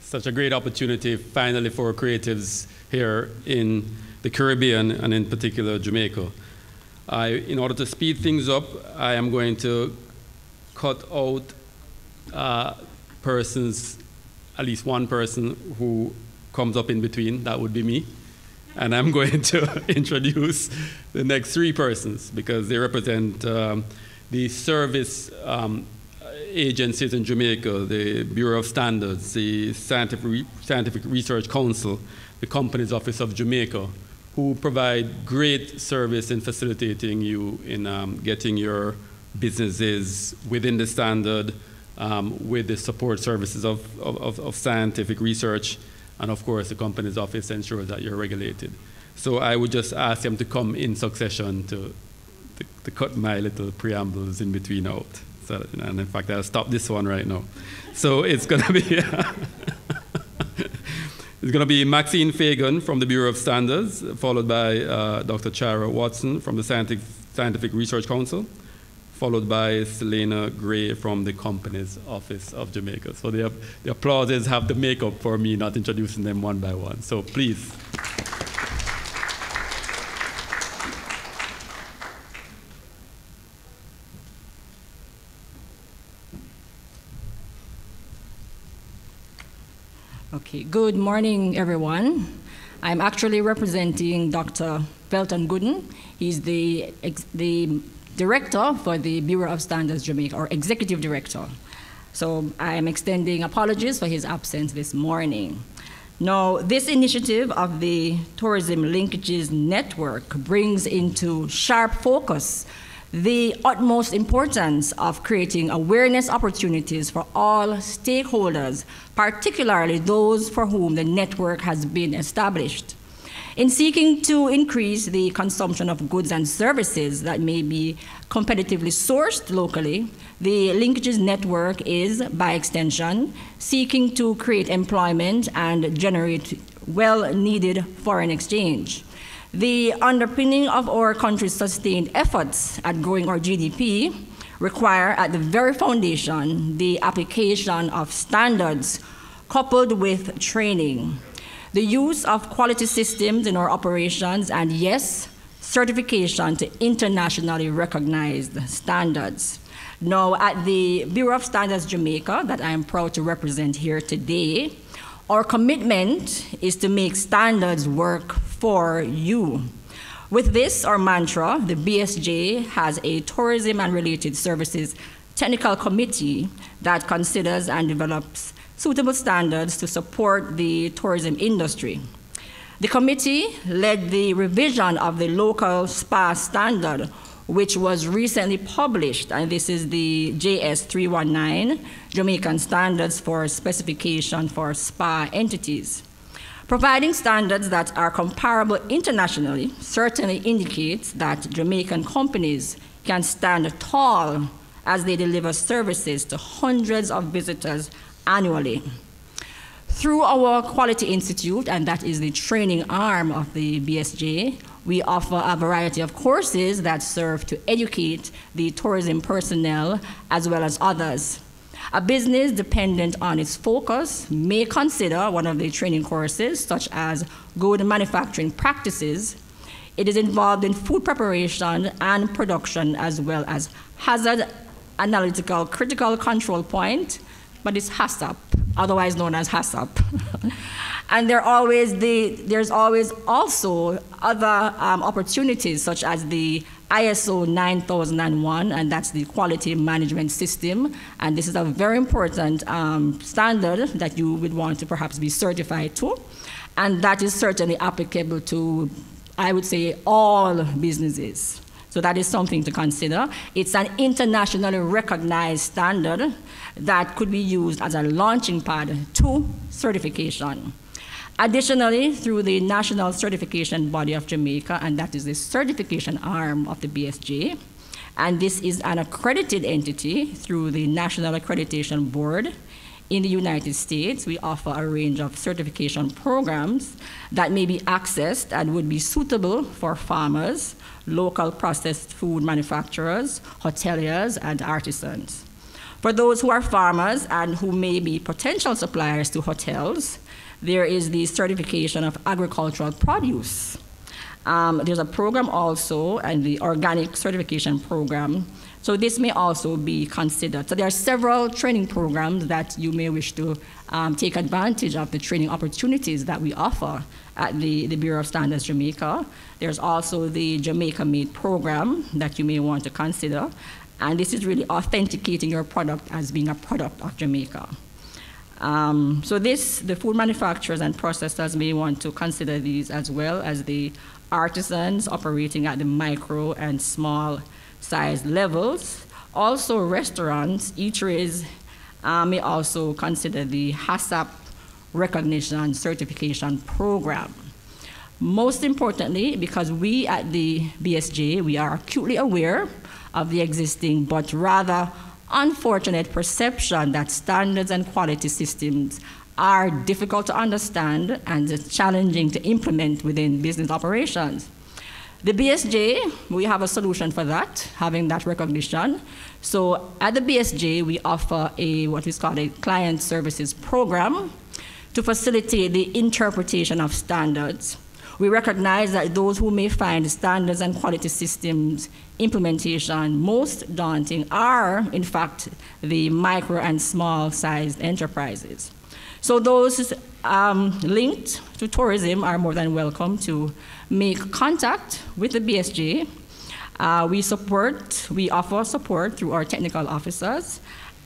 Such a great opportunity finally for creatives here in the Caribbean, and in particular Jamaica. In order to speed things up, I am going to cut out persons, at least one person who comes up in between. That would be me. And I'm going to introduce the next three persons, because they represent the service agencies in Jamaica, the Bureau of Standards, the Scientific Research Council, the Companies Office of Jamaica, who provide great service in facilitating you in getting your businesses within the standard, with the support services of scientific research, and of course the Companies Office ensures that you're regulated. So I would just ask them to come in succession to cut my little preambles in between out. So, and in fact, I'll stop this one right now. So it's going to be it's going to be Maxine Fagan from the Bureau of Standards, followed by Dr. Chara Watson from the Scientific Research Council, followed by Selena Gray from the Companies Office of Jamaica. So the applauses have to make up for me not introducing them one by one. So please. Okay, good morning, everyone. I'm actually representing Dr. Belton Gooden. He's the director for the Bureau of Standards Jamaica, or executive director. So I'm extending apologies for his absence this morning. Now, this initiative of the Tourism Linkages Network brings into sharp focus the utmost importance of creating awareness opportunities for all stakeholders, particularly those for whom the network has been established. In seeking to increase the consumption of goods and services that may be competitively sourced locally, the Linkages Network is, by extension, seeking to create employment and generate well-needed foreign exchange. The underpinning of our country's sustained efforts at growing our GDP require, at the very foundation, the application of standards coupled with training, the use of quality systems in our operations, and yes, certification to internationally recognized standards. Now, at the Bureau of Standards Jamaica, that I am proud to represent here today, our commitment is to make standards work for you. With this, our mantra, the BSJ has a tourism and related services technical committee that considers and develops suitable standards to support the tourism industry. The committee led the revision of the local SPA standard, which was recently published, and this is the JS 319, Jamaican Standards for Specification for SPA Entities. Providing standards that are comparable internationally certainly indicates that Jamaican companies can stand tall as they deliver services to hundreds of visitors annually. Through our Quality Institute, and that is the training arm of the BSJ, we offer a variety of courses that serve to educate the tourism personnel as well as others. A business dependent on its focus may consider one of the training courses, such as good manufacturing practices. It is involved in food preparation and production, as well as hazard analytical critical control point, but it's HACCP, otherwise known as HACCP. And there's always also other opportunities, such as the ISO 9001, and that's the quality management system. And this is a very important standard that you would want to perhaps be certified to. And that is certainly applicable to, I would say, all businesses. So that is something to consider. It's an internationally recognized standard that could be used as a launching pad to certification. Additionally, through the National Certification Body of Jamaica, and that is the certification arm of the BSJ, and this is an accredited entity through the National Accreditation Board in the United States, we offer a range of certification programs that may be accessed and would be suitable for farmers, local processed food manufacturers, hoteliers, and artisans. For those who are farmers and who may be potential suppliers to hotels, there is the certification of agricultural produce. There's a program also, and the organic certification program. So this may also be considered. So there are several training programs that you may wish to take advantage of the training opportunities that we offer at the Bureau of Standards Jamaica. There's also the Jamaica Made program that you may want to consider. And this is really authenticating your product as being a product of Jamaica. So the food manufacturers and processors may want to consider these, as well as the artisans operating at the micro and small size levels. Also restaurants, eateries may also consider the HACCP recognition and certification program. Most importantly, because we at the BSJ, we are acutely aware of the existing but rather unfortunate perception that standards and quality systems are difficult to understand and challenging to implement within business operations. The BSJ, we have a solution for that, having that recognition. So at the BSJ, we offer what is called a client services program to facilitate the interpretation of standards. We recognize that those who may find standards and quality systems implementation most daunting are, in fact, the micro and small-sized enterprises. So those linked to tourism are more than welcome to make contact with the BSJ. We offer support through our technical officers,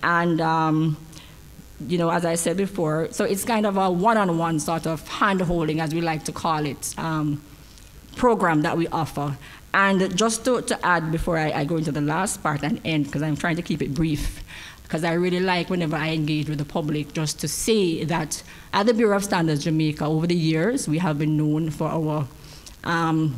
and as I said before, so it's kind of a one-on-one sort of hand-holding, as we like to call it, program that we offer. And just to add before I go into the last part and end, because I'm trying to keep it brief, because I really like whenever I engage with the public just to say that at the Bureau of Standards Jamaica, over the years, we have been known for our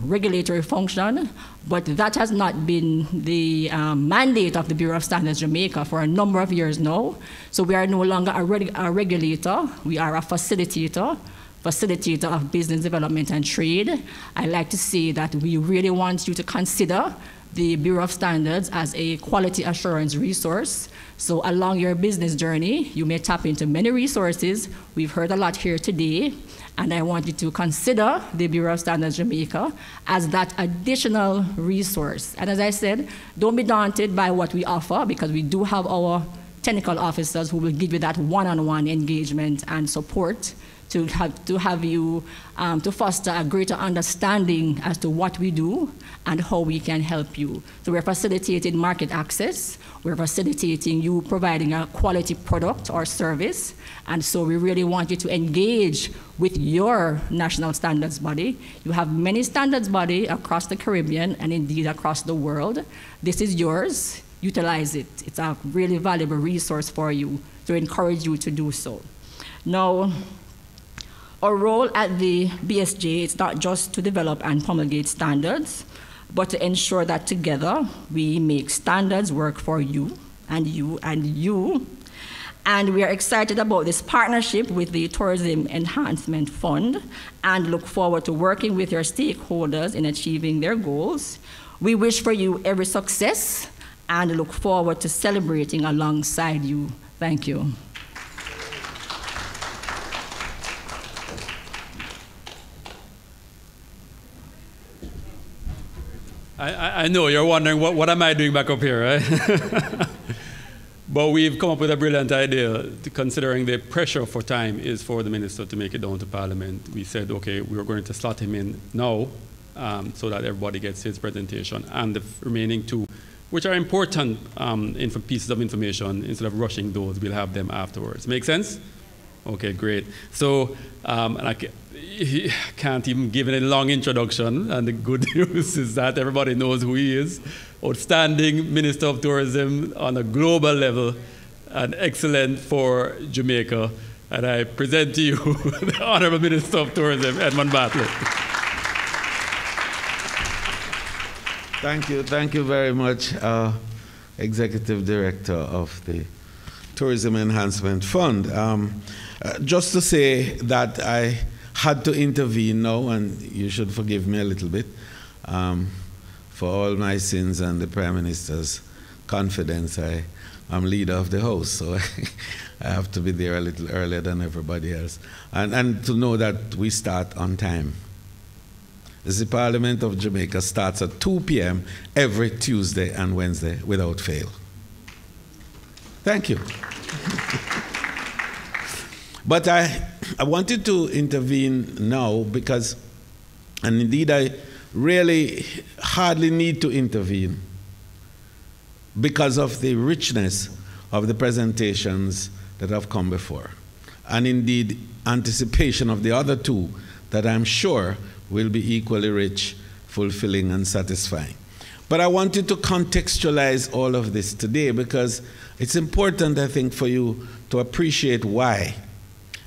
regulatory function, but that has not been the mandate of the Bureau of Standards Jamaica for a number of years now. So we are no longer a regulator, we are a facilitator of business development and trade. I like to say that we really want you to consider the Bureau of Standards as a quality assurance resource. So along your business journey, you may tap into many resources. We've heard a lot here today, and I want you to consider the Bureau of Standards Jamaica as that additional resource. And as I said, don't be daunted by what we offer, because we do have our technical officers who will give you that one-on-one engagement and support to have you to foster a greater understanding as to what we do and how we can help you. So we're facilitating market access, we're facilitating you providing a quality product or service, and so we really want you to engage with your national standards body. You have many standards bodies across the Caribbean and indeed across the world. This is yours, utilize it. It's a really valuable resource for you, to encourage you to do so. Now, our role at the BSJ is not just to develop and promulgate standards, but to ensure that together we make standards work for you and you and you. And we are excited about this partnership with the Tourism Enhancement Fund and look forward to working with your stakeholders in achieving their goals. We wish for you every success and look forward to celebrating alongside you. Thank you. I know you're wondering, what am I doing back up here, right? But we've come up with a brilliant idea, considering the pressure for time is for the minister to make it down to Parliament. We said, okay, we are going to slot him in now so that everybody gets his presentation, and the remaining two, which are important pieces of information, instead of rushing those, we'll have them afterwards. Make sense? Okay, great. So I can't even give any long introduction, and the good news is that everybody knows who he is. Outstanding Minister of Tourism on a global level, and excellent for Jamaica. And I present to you the Honorable Minister of Tourism, Edmund Bartlett. Thank you very much, Executive Director of the Tourism Enhancement Fund. Just to say that I had to intervene now, and you should forgive me a little bit for all my sins and the Prime Minister's confidence. I am leader of the House, so I have to be there a little earlier than everybody else. And to know that we start on time. The Parliament of Jamaica starts at 2 p.m. every Tuesday and Wednesday without fail. Thank you. But I wanted to intervene now because, and indeed I really hardly need to intervene because of the richness of the presentations that have come before, and indeed anticipation of the other two that I'm sure will be equally rich, fulfilling, and satisfying. But I wanted to contextualize all of this today because it's important, I think, for you to appreciate why.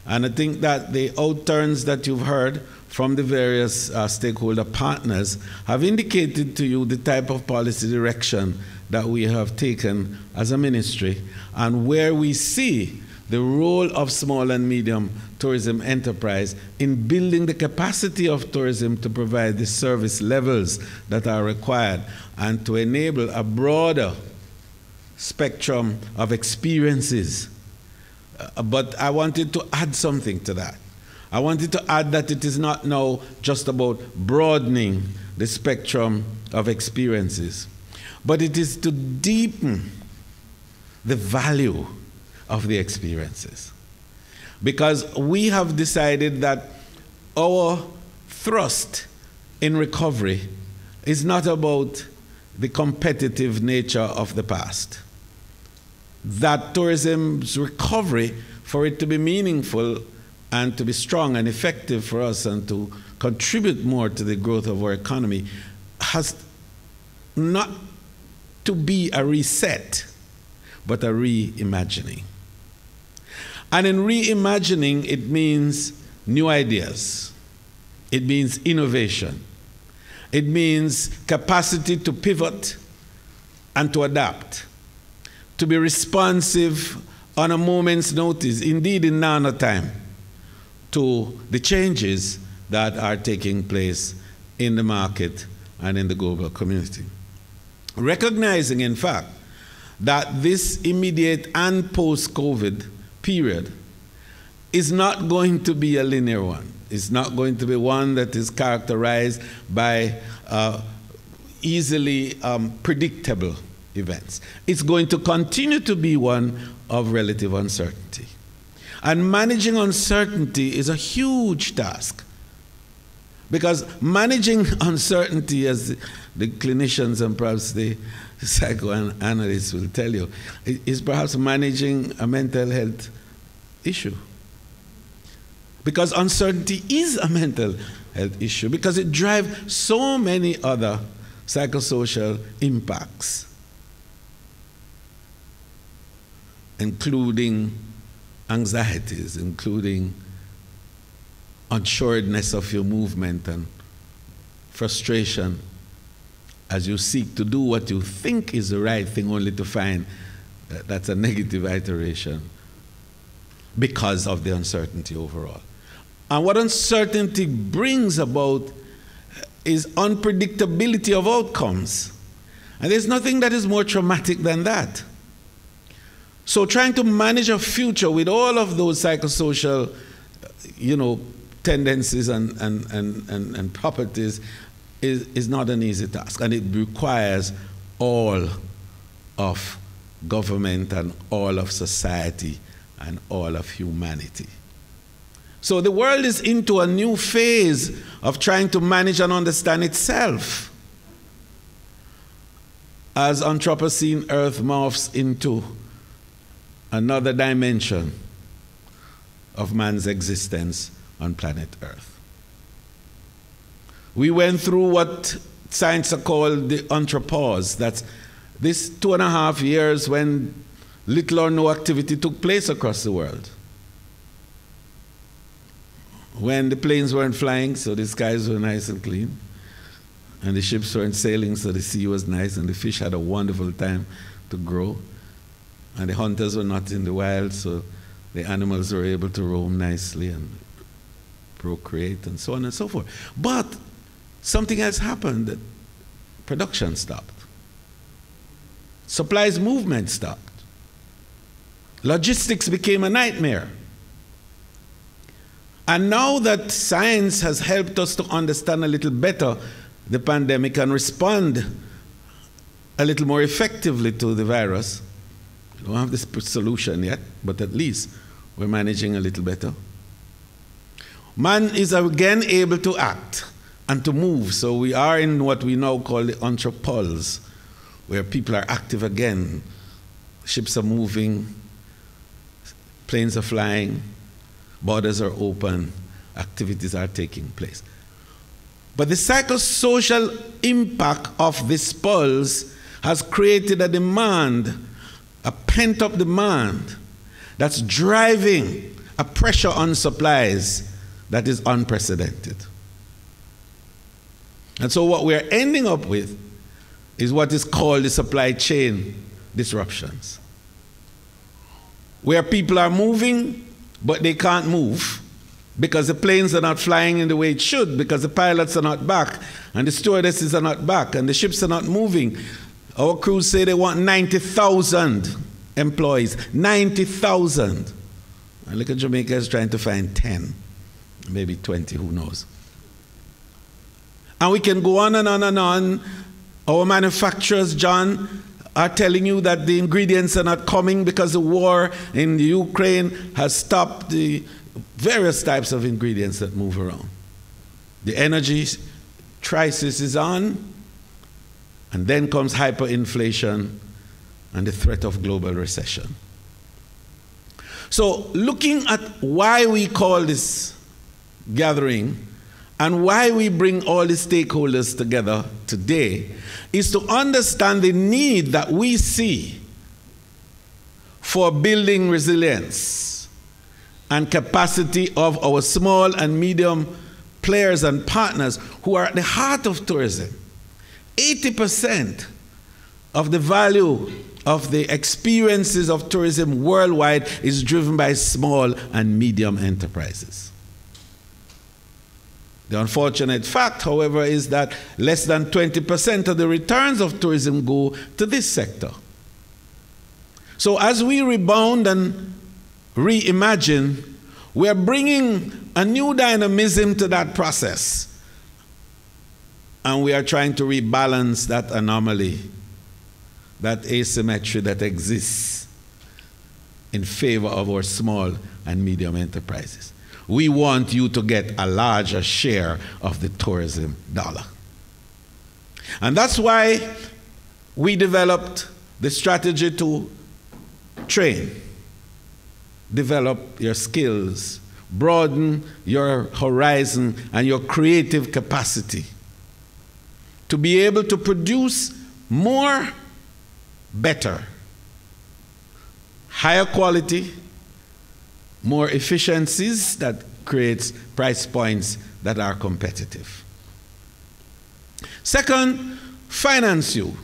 And I think that the outturns that you've heard from the various stakeholder partners have indicated to you the type of policy direction that we have taken as a ministry and where we see the role of small and medium tourism enterprise in building the capacity of tourism to provide the service levels that are required and to enable a broader spectrum of experiences. But I wanted to add something to that. I wanted to add that it is not now just about broadening the spectrum of experiences, but it is to deepen the value of the experiences. Because we have decided that our thrust in recovery is not about the competitive nature of the past. That tourism's recovery, for it to be meaningful and to be strong and effective for us and to contribute more to the growth of our economy, has not to be a reset, but a reimagining. And in reimagining, it means new ideas. It means innovation. It means capacity to pivot and to adapt, to be responsive on a moment's notice, indeed in nano time, to the changes that are taking place in the market and in the global community. Recognizing, in fact, that this immediate and post-COVID period is not going to be a linear one. It's not going to be one that is characterized by easily predictable events. It's going to continue to be one of relative uncertainty. And managing uncertainty is a huge task, because managing uncertainty, as the clinicians and perhaps the psychoanalysts will tell you, is perhaps managing a mental health issue. Because uncertainty is a mental health issue, because it drives so many other psychosocial impacts, including anxieties, including unsureness of your movement and frustration as you seek to do what you think is the right thing, only to find that that's a negative iteration because of the uncertainty overall. And what uncertainty brings about is unpredictability of outcomes. And there's nothing that is more traumatic than that. So trying to manage a future with all of those psychosocial, tendencies and properties is not an easy task. And it requires all of government and all of society and all of humanity. So the world is into a new phase of trying to manage and understand itself as Anthropocene Earth morphs into another dimension of man's existence on planet Earth. We went through what science are called the anthropause. That's this 2.5 years when little or no activity took place across the world. When the planes weren't flying, so the skies were nice and clean, and the ships weren't sailing, so the sea was nice, and the fish had a wonderful time to grow, and the hunters were not in the wild, so the animals were able to roam nicely and procreate, and so on and so forth. But something else happened. That production stopped. Supplies movement stopped. Logistics became a nightmare. And now that science has helped us to understand a little better the pandemic and respond a little more effectively to the virus, we don't have this solution yet, but at least we're managing a little better. Man is again able to act and to move. So we are in what we now call the anthropause, where people are active again. Ships are moving, planes are flying, borders are open, activities are taking place. But the psychosocial impact of this pulse has created a demand, a pent-up demand, that's driving a pressure on supplies that is unprecedented. And so what we're ending up with is what is called the supply chain disruptions, where people are moving, but they can't move because the planes are not flying in the way it should, because the pilots are not back, and the stewardesses are not back, and the ships are not moving. Our crews say they want 90,000 employees, 90,000. And look at Jamaica is trying to find 10, maybe 20, who knows. And we can go on and on and on. Our manufacturers, John, are telling you that the ingredients are not coming because the war in Ukraine has stopped the various types of ingredients that move around. The energy crisis is on, and then comes hyperinflation and the threat of global recession. So looking at why we call this gathering and why we bring all the stakeholders together today is to understand the need that we see for building resilience and capacity of our small and medium players and partners who are at the heart of tourism. 80% of the value of the experiences of tourism worldwide is driven by small and medium enterprises. The unfortunate fact, however, is that less than 20% of the returns of tourism go to this sector. So as we rebound and reimagine, we're bringing a new dynamism to that process. And we are trying to rebalance that anomaly, that asymmetry that exists in favor of our small and medium enterprises. We want you to get a larger share of the tourism dollar. And that's why we developed the strategy to train, develop your skills, broaden your horizon and your creative capacity to be able to produce more, better, higher quality, more efficiencies that creates price points that are competitive. Second, finance you.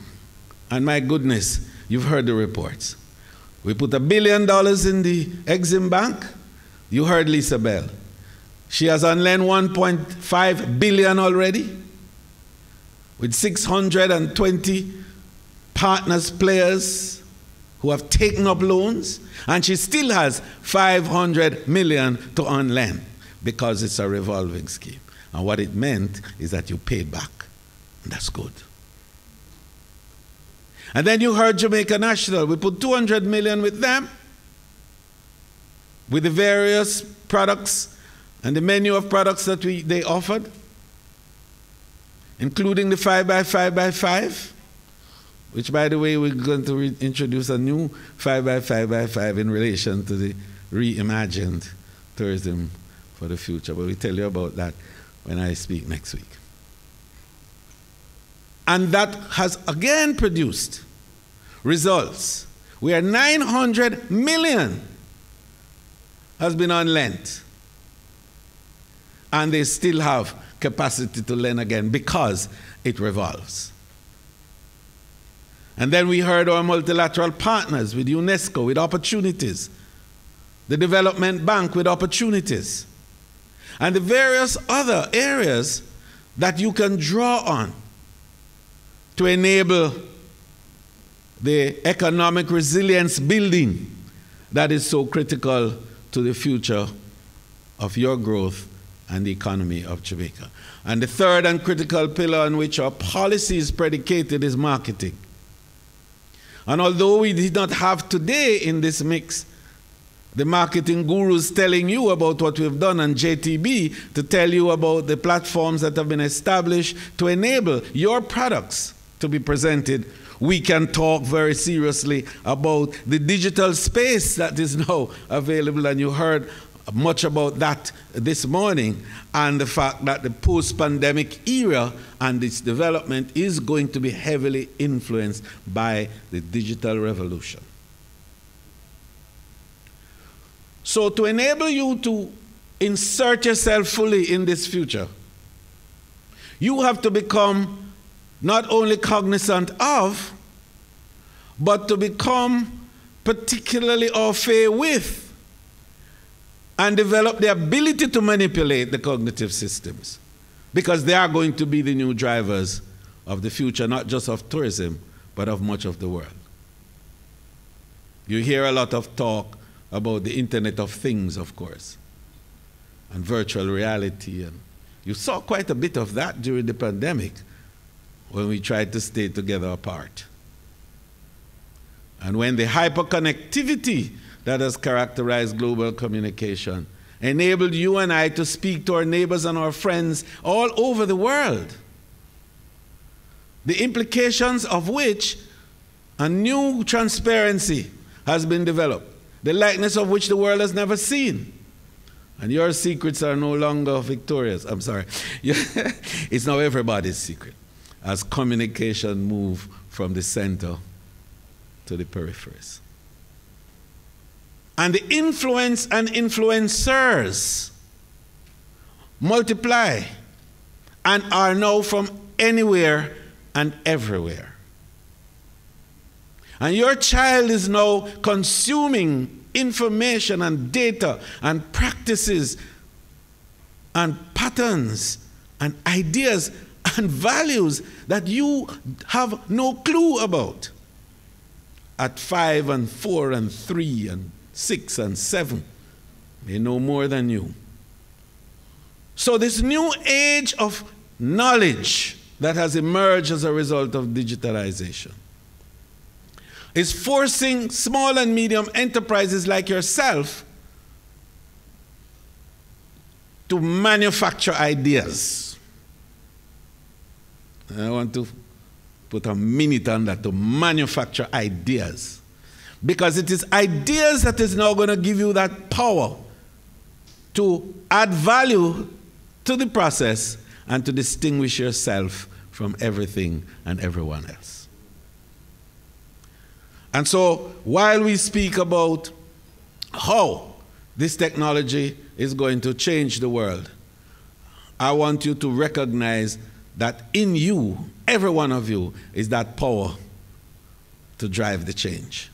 And my goodness, you've heard the reports. We put $1 billion in the Exim Bank. You heard Lisa Bell. She has on lend 1.5 billion already, with 620 partners, players who have taken up loans, and she still has 500 million to on-lend because it's a revolving scheme. And what it meant is that you paid back, and that's good. And then you heard Jamaica National. We put 200 million with them, with the various products and the menu of products that they offered, including the 5x5x5, which, by the way, we're going to introduce a new 5x5x5 in relation to the reimagined tourism for the future. But we'll tell you about that when I speak next week. And that has again produced results. We are 900 million has been on lent. And they still have capacity to lend again because it revolves. And then we heard our multilateral partners with UNESCO with opportunities, the Development Bank with opportunities, and the various other areas that you can draw on to enable the economic resilience building that is so critical to the future of your growth and the economy of Jamaica. And the third and critical pillar on which our policy is predicated is marketing. And although we did not have today in this mix the marketing gurus telling you about what we've done on JTB to tell you about the platforms that have been established to enable your products to be presented, we can talk very seriously about the digital space that is now available, and you heard much about that this morning, and the fact that the post-pandemic era and its development is going to be heavily influenced by the digital revolution. So to enable you to insert yourself fully in this future, you have to become not only cognizant of, but to become particularly au fait with and develop the ability to manipulate the cognitive systems, because they are going to be the new drivers of the future, not just of tourism, but of much of the world. You hear a lot of talk about the Internet of Things, of course, and virtual reality, and you saw quite a bit of that during the pandemic when we tried to stay together apart. And when the hyperconnectivity that has characterized global communication enabled you and I to speak to our neighbors and our friends all over the world, the implications of which a new transparency has been developed, the likeness of which the world has never seen. And your secrets are no longer Victoria's. I'm sorry. It's now everybody's secret as communication moves from the center to the peripheries. And the influence and influencers multiply and are now from anywhere and everywhere. And your child is now consuming information and data and practices and patterns and ideas and values that you have no clue about at 5 and 4 and 3 and 6 and 7. They know more than you. So this new age of knowledge that has emerged as a result of digitalization is forcing small and medium enterprises like yourself to manufacture ideas. And I want to put a minute on that, to manufacture ideas. Because it is ideas that is now going to give you that power to add value to the process and to distinguish yourself from everything and everyone else. And so, while we speak about how this technology is going to change the world, I want you to recognize that in you, every one of you, is that power to drive the change.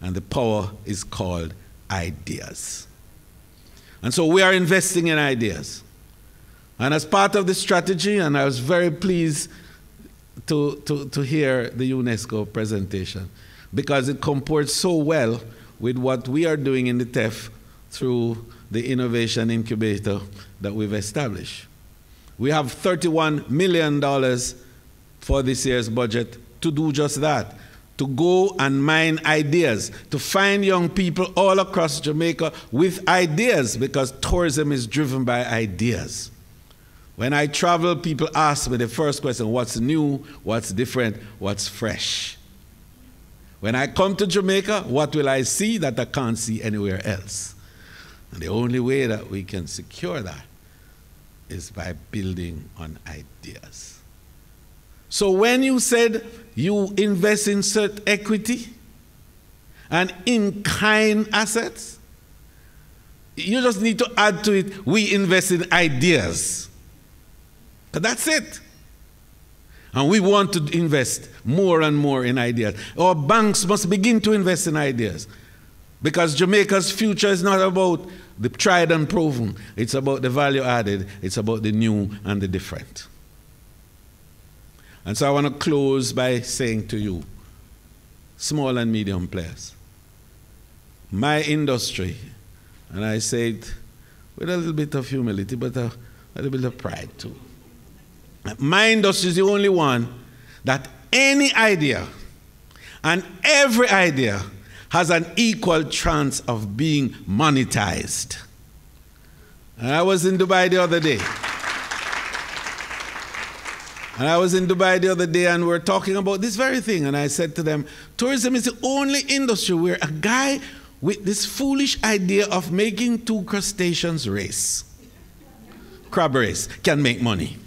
And the power is called ideas. And so we are investing in ideas. And as part of the strategy, and I was very pleased to hear the UNESCO presentation, because it comports so well with what we are doing in the TEF through the innovation incubator that we've established. We have $31 million for this year's budget to do just that, to go and mine ideas, to find young people all across Jamaica with ideas, because tourism is driven by ideas. When I travel, people ask me the first question, what's new, what's different, what's fresh? When I come to Jamaica, what will I see that I can't see anywhere else? And the only way that we can secure that is by building on ideas. So when you said you invest in certain equity and in-kind assets, you just need to add to it, we invest in ideas. But that's it. And we want to invest more and more in ideas. Our banks must begin to invest in ideas. Because Jamaica's future is not about the tried and proven. It's about the value added. It's about the new and the different. And so I want to close by saying to you, small and medium players, my industry, and I say it with a little bit of humility, but a little bit of pride too. My industry is the only one that any idea and every idea has an equal chance of being monetized. And I was in Dubai the other day. And we were talking about this very thing. And I said to them, tourism is the only industry where a guy with this foolish idea of making two crustaceans race, crab race, can make money.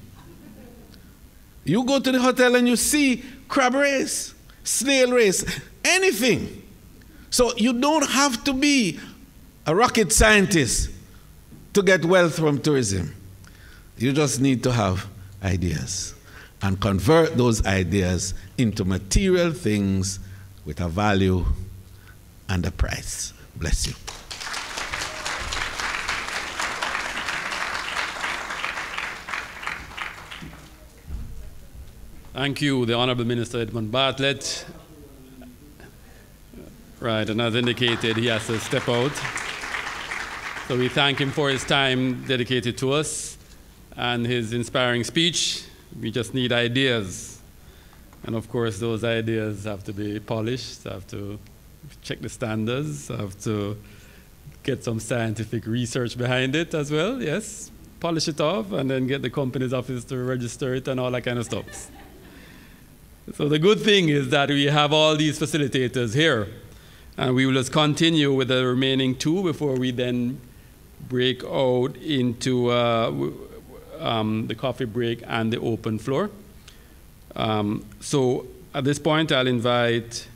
You go to the hotel and you see crab race, snail race, anything. So you don't have to be a rocket scientist to get wealth from tourism. You just need to have ideas and convert those ideas into material things with a value and a price. Bless you. Thank you, the Honorable Minister Edmund Bartlett. Right, and as indicated, he has to step out. So we thank him for his time dedicated to us and his inspiring speech. We just need ideas. And of course, those ideas have to be polished, have to check the standards, have to get some scientific research behind it as well, yes. Polish it off and then get the company's office to register it and all that kind of stuff. So the good thing is that we have all these facilitators here. And we will just continue with the remaining two before we then break out into the coffee break and the open floor. So at this point, I'll invite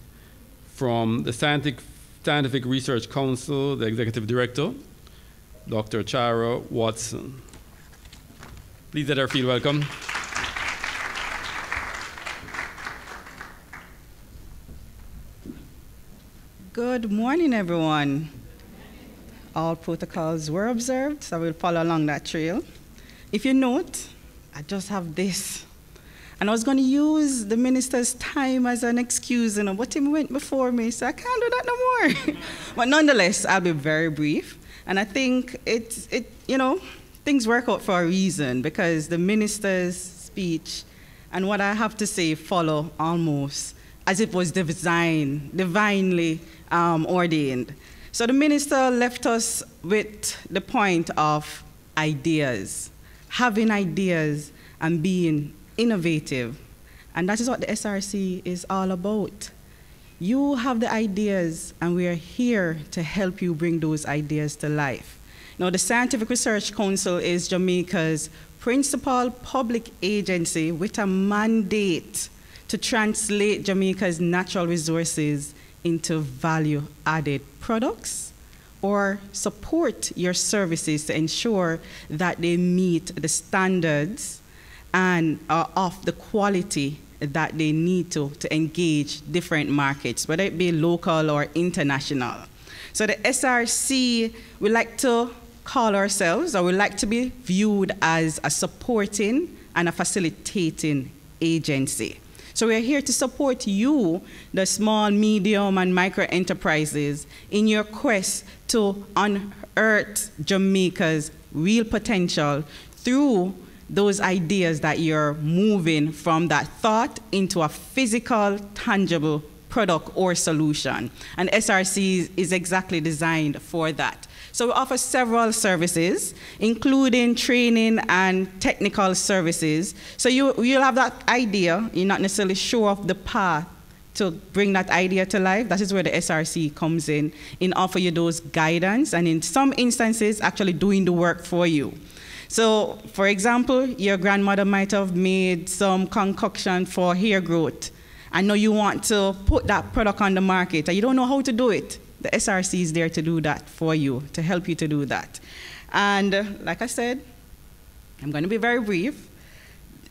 from the Scientific Research Council, the Executive Director, Dr. Chara Watson. Please let her feel welcome. Good morning, everyone. All protocols were observed, so we'll follow along that trail. If you note, I just have this. And I was going to use the minister's time as an excuse, but he went before me, so I can't do that no more. But nonetheless, I'll be very brief. And I think things work out for a reason, because the minister's speech and what I have to say follow almost as it was divinely ordained. So the minister left us with the point of ideas, having ideas and being innovative. And that is what the SRC is all about. You have the ideas, and we are here to help you bring those ideas to life. Now, the Scientific Research Council is Jamaica's principal public agency with a mandate to translate Jamaica's natural resources into value-added products, or support your services to ensure that they meet the standards and are of the quality that they need to engage different markets, whether it be local or international. So the SRC would like to call ourselves, or we like to be viewed as a supporting and a facilitating agency. So we're here to support you, the small, medium, and micro enterprises, in your quest to unearth Jamaica's real potential through those ideas that you're moving from that thought into a physical, tangible product or solution. And SRC is exactly designed for that. So we offer several services, including training and technical services. So you'll have that idea, you're not necessarily sure of the path to bring that idea to life. That is where the SRC comes in offer you those guidance, and in some instances, actually doing the work for you. So, for example, your grandmother might have made some concoction for hair growth, and now you want to put that product on the market, and you don't know how to do it. The SRC is there to do that for you, to help you to do that. And like I said, I'm going to be very brief.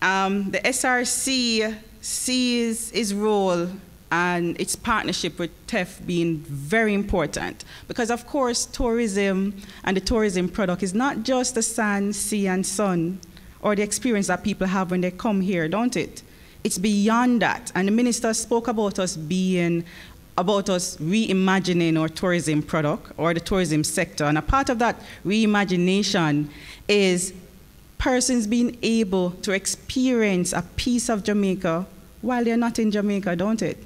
The SRC sees its role and its partnership with TEF being very important, because of course tourism and the tourism product is not just the sand, sea, and sun, or the experience that people have when they come here, don't it? It's beyond that. And the minister spoke about us reimagining our tourism product or the tourism sector. And a part of that reimagination is persons being able to experience a piece of Jamaica while they're not in Jamaica, don't it?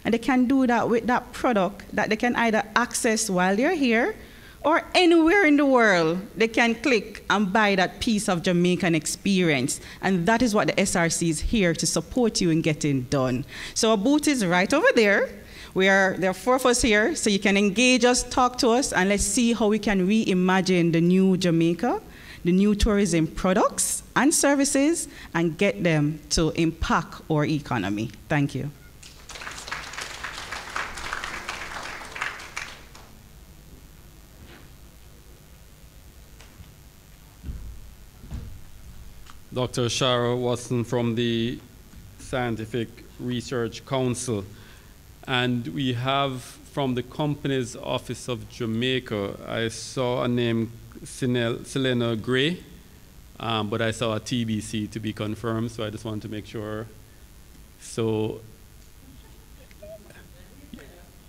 And they can do that with that product that they can either access while they're here or anywhere in the world. They can click and buy that piece of Jamaican experience. And that is what the SRC is here to support you in getting done. So our booth is right over there. There are 4 of us here, so you can engage us, talk to us, and let's see how we can reimagine the new Jamaica, the new tourism products and services, and get them to impact our economy. Thank you. Dr. Shara Watson from the Scientific Research Council. And we have from the Companies Office of Jamaica, I saw a name, Selena Gray, but I saw a TBC to be confirmed, so I just want to make sure. So,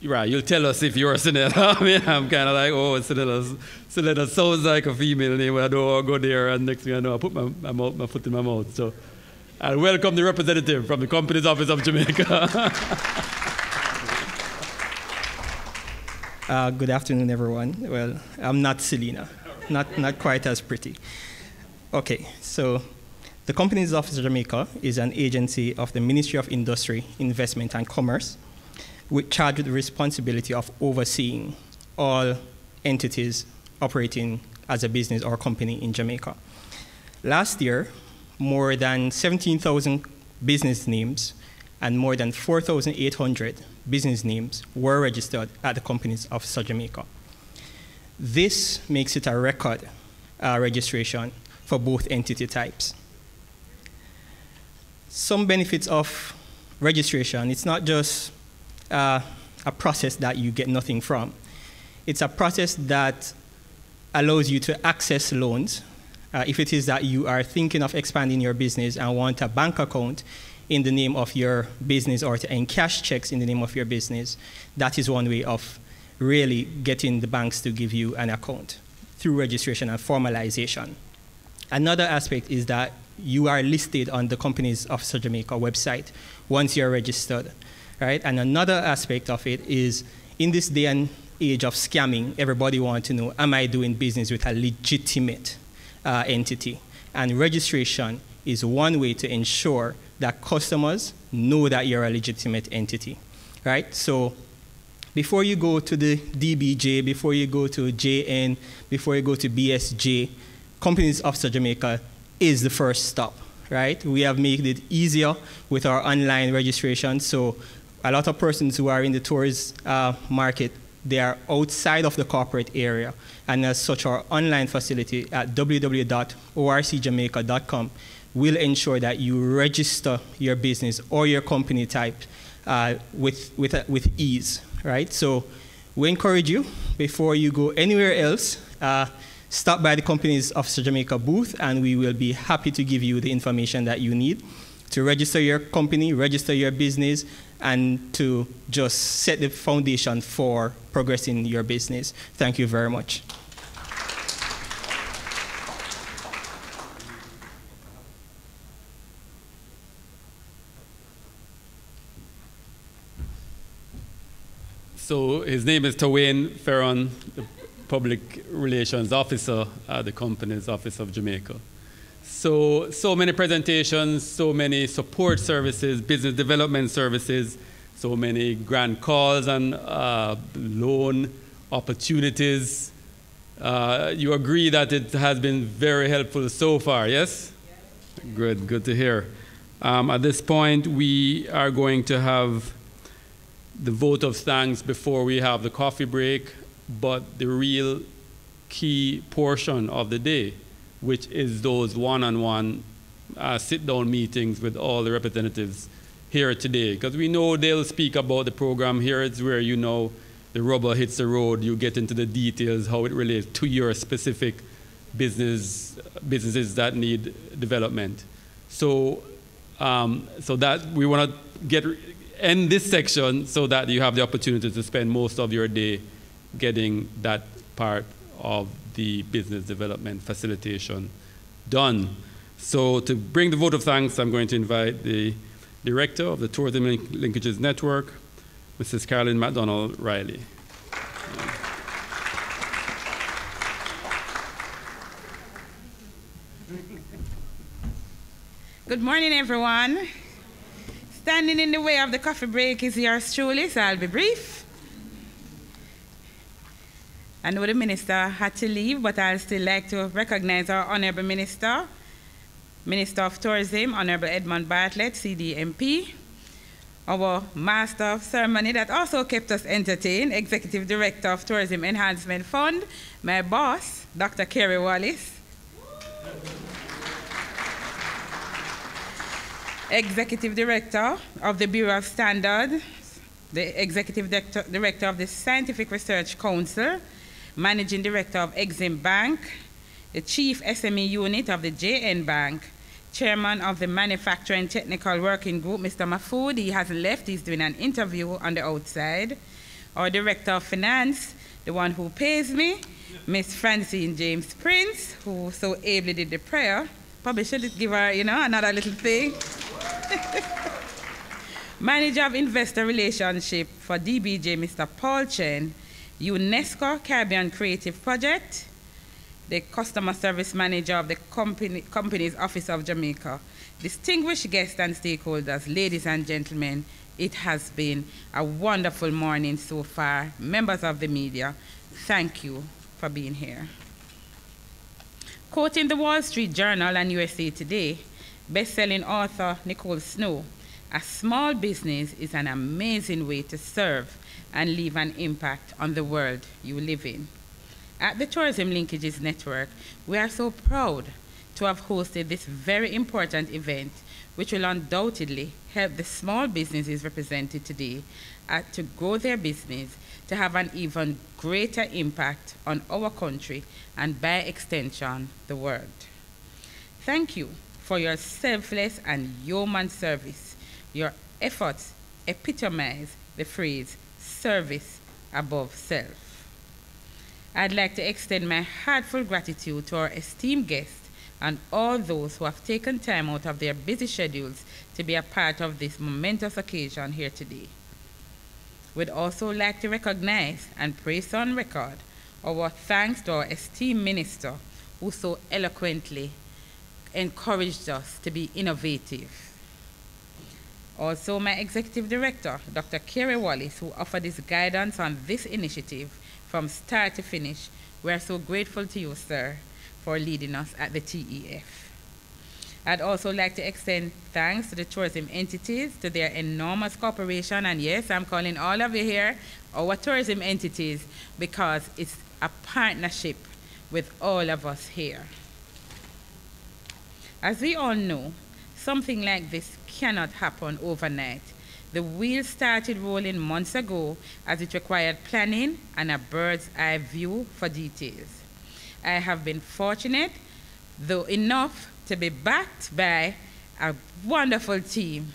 right, you'll tell us if you're Selena. I mean, I'm kind of like, oh, Selena sounds like a female name, but I don't want to go there, and next thing I know, I put my foot in my mouth. So, I'll welcome the representative from the Companies Office of Jamaica. Good afternoon, everyone. Well, I'm not Selena, not quite as pretty. Okay, so the Companies Office of Jamaica is an agency of the Ministry of Industry, Investment and Commerce, charged with the responsibility of overseeing all entities operating as a business or company in Jamaica. Last year, more than 17,000 business names and more than 4,800 business names were registered at the Companies Office of Jamaica. This makes it a record registration for both entity types. Some benefits of registration: it's not just a process that you get nothing from. It's a process that allows you to access loans. If it is that you are thinking of expanding your business and want a bank account in the name of your business, or to encash checks in the name of your business, that is one way of really getting the banks to give you an account through registration and formalization. Another aspect is that you are listed on the Companies Office of Jamaica website once you're registered, right? And another aspect of it is, in this day and age of scamming, everybody wants to know, am I doing business with a legitimate entity? And registration is one way to ensure that customers know that you're a legitimate entity, right? So before you go to the DBJ, before you go to JN, before you go to BSJ, Companies Office of Jamaica is the first stop, right? We have made it easier with our online registration. So a lot of persons who are in the tourist market, they are outside of the corporate area. And as such, our online facility at www.orcjamaica.com will ensure that you register your business or your company type with ease, right? So we encourage you, before you go anywhere else, stop by the Companies Office of Jamaica booth, and we will be happy to give you the information that you need to register your company, register your business, and to just set the foundation for progressing your business. Thank you very much. So his name is Tawane Ferron, the Public Relations Officer at the Companies Office of Jamaica. So many presentations, so many support services, business development services, so many grant calls and loan opportunities. You agree that it has been very helpful so far, yes? Yes. Good to hear. At this point, we are going to have the vote of thanks before we have the coffee break, but the real key portion of the day, which is those one-on-one sit-down meetings with all the representatives here today. Because we know they'll speak about the program. Here it's where you know the rubber hits the road, you get into the details, how it relates to your specific businesses that need development. So that we want to end this section so that you have the opportunity to spend most of your day getting that part of the business development facilitation done. So to bring the vote of thanks, I'm going to invite the Director of the Tourism Linkages Network, Mrs. Carolyn McDonald-Riley. Good morning, everyone. Standing in the way of the coffee break is yours truly, so I'll be brief. I know the minister had to leave, but I'd still like to recognize our Honorable Minister, Minister of Tourism, Honorable Edmund Bartlett, CDMP, our Master of Ceremony that also kept us entertained, Executive Director of Tourism Enhancement Fund, my boss, Dr. Kerry Wallace, Executive Director of the Bureau of Standards, the Executive Director of the Scientific Research Council, Managing Director of Exim Bank, the Chief SME Unit of the JN Bank, Chairman of the Manufacturing Technical Working Group, Mr. Mahfoud. He hasn't left, he's doing an interview on the outside. Our Director of Finance, the one who pays me, Miss Francine James Prince, who so ably did the prayer. Probably should give her, another little thing. Manager of Investor Relationship for DBJ, Mr. Paul Chen, UNESCO Caribbean Creative Project, the Customer Service Manager of the Company's Office of Jamaica. Distinguished guests and stakeholders, ladies and gentlemen, it has been a wonderful morning so far. Members of the media, thank you for being here. Quoting the Wall Street Journal and USA Today, best-selling author Nicole Snow, a small business is an amazing way to serve and leave an impact on the world you live in. At the Tourism Linkages Network, we are so proud to have hosted this very important event, which will undoubtedly help the small businesses represented today to grow their business, to have an even greater impact on our country and by extension, the world. Thank you for your selfless and yeoman service. Your efforts epitomize the phrase, service above self. I'd like to extend my heartfelt gratitude to our esteemed guests and all those who have taken time out of their busy schedules to be a part of this momentous occasion here today. We'd also like to recognize and place on record our thanks to our esteemed minister who so eloquently encouraged us to be innovative. Also, my Executive Director, Dr. Kerry Wallace, who offered his guidance on this initiative from start to finish. We're so grateful to you, sir, for leading us at the TEF. I'd also like to extend thanks to the tourism entities, to their enormous cooperation, and yes, I'm calling all of you here our tourism entities because it's a partnership with all of us here. As we all know, something like this cannot happen overnight. The wheel started rolling months ago as it required planning and a bird's eye view for details. I have been fortunate, though enough, to be backed by a wonderful team.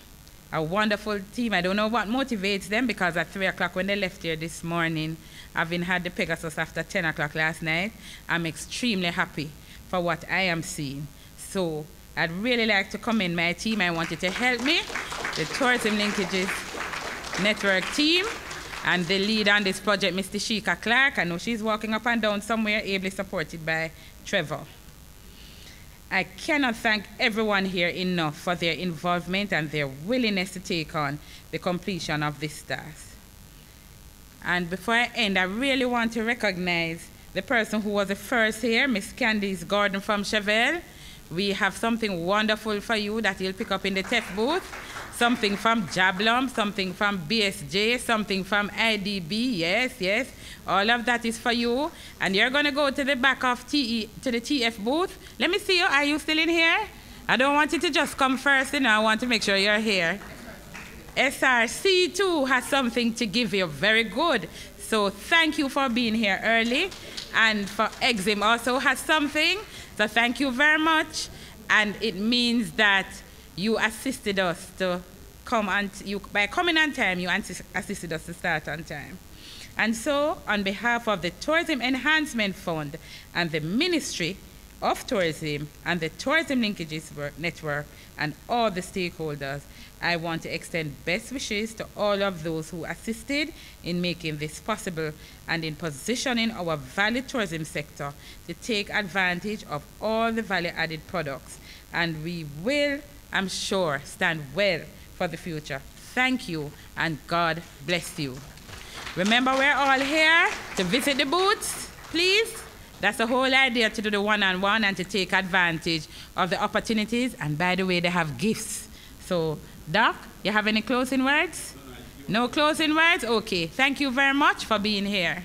A wonderful team. I don't know what motivates them, because at 3 o'clock when they left here this morning, having had the Pegasus after 10 o'clock last night, I'm extremely happy for what I am seeing. So I'd really like to commend my team. I wanted to help me, the Tourism Linkages Network team, and the lead on this project, Ms. Tashika Clark. I know she's walking up and down somewhere, ably supported by Trevor. I cannot thank everyone here enough for their involvement and their willingness to take on the completion of this task. And before I end, I really want to recognize the person who was the first here, Ms. Candice Gordon from Chevelle. We have something wonderful for you that you'll pick up in the TEF booth. Something from Jablum, something from BSJ, something from IDB, yes, yes. All of that is for you. And you're going to go to the back of to the TF booth. Let me see you. Are you still in here? I don't want you to just come first, you know. I want to make sure you're here. SRC too has something to give you. Very good. So thank you for being here early. And for Exim also has something. So thank you very much. And it means that you assisted us to come on, by coming on time, you assisted us to start on time. And so, on behalf of the Tourism Enhancement Fund and the Ministry of Tourism and the Tourism Linkages Network and all the stakeholders, I want to extend best wishes to all of those who assisted in making this possible and in positioning our valley tourism sector to take advantage of all the value-added products. And we will, I'm sure, stand well for the future. Thank you, and God bless you. Remember, we're all here to visit the booths, please. That's the whole idea, to do the one-on-one and to take advantage of the opportunities. And by the way, they have gifts. So, Doc, you have any closing words? No closing words? Okay. Thank you very much for being here.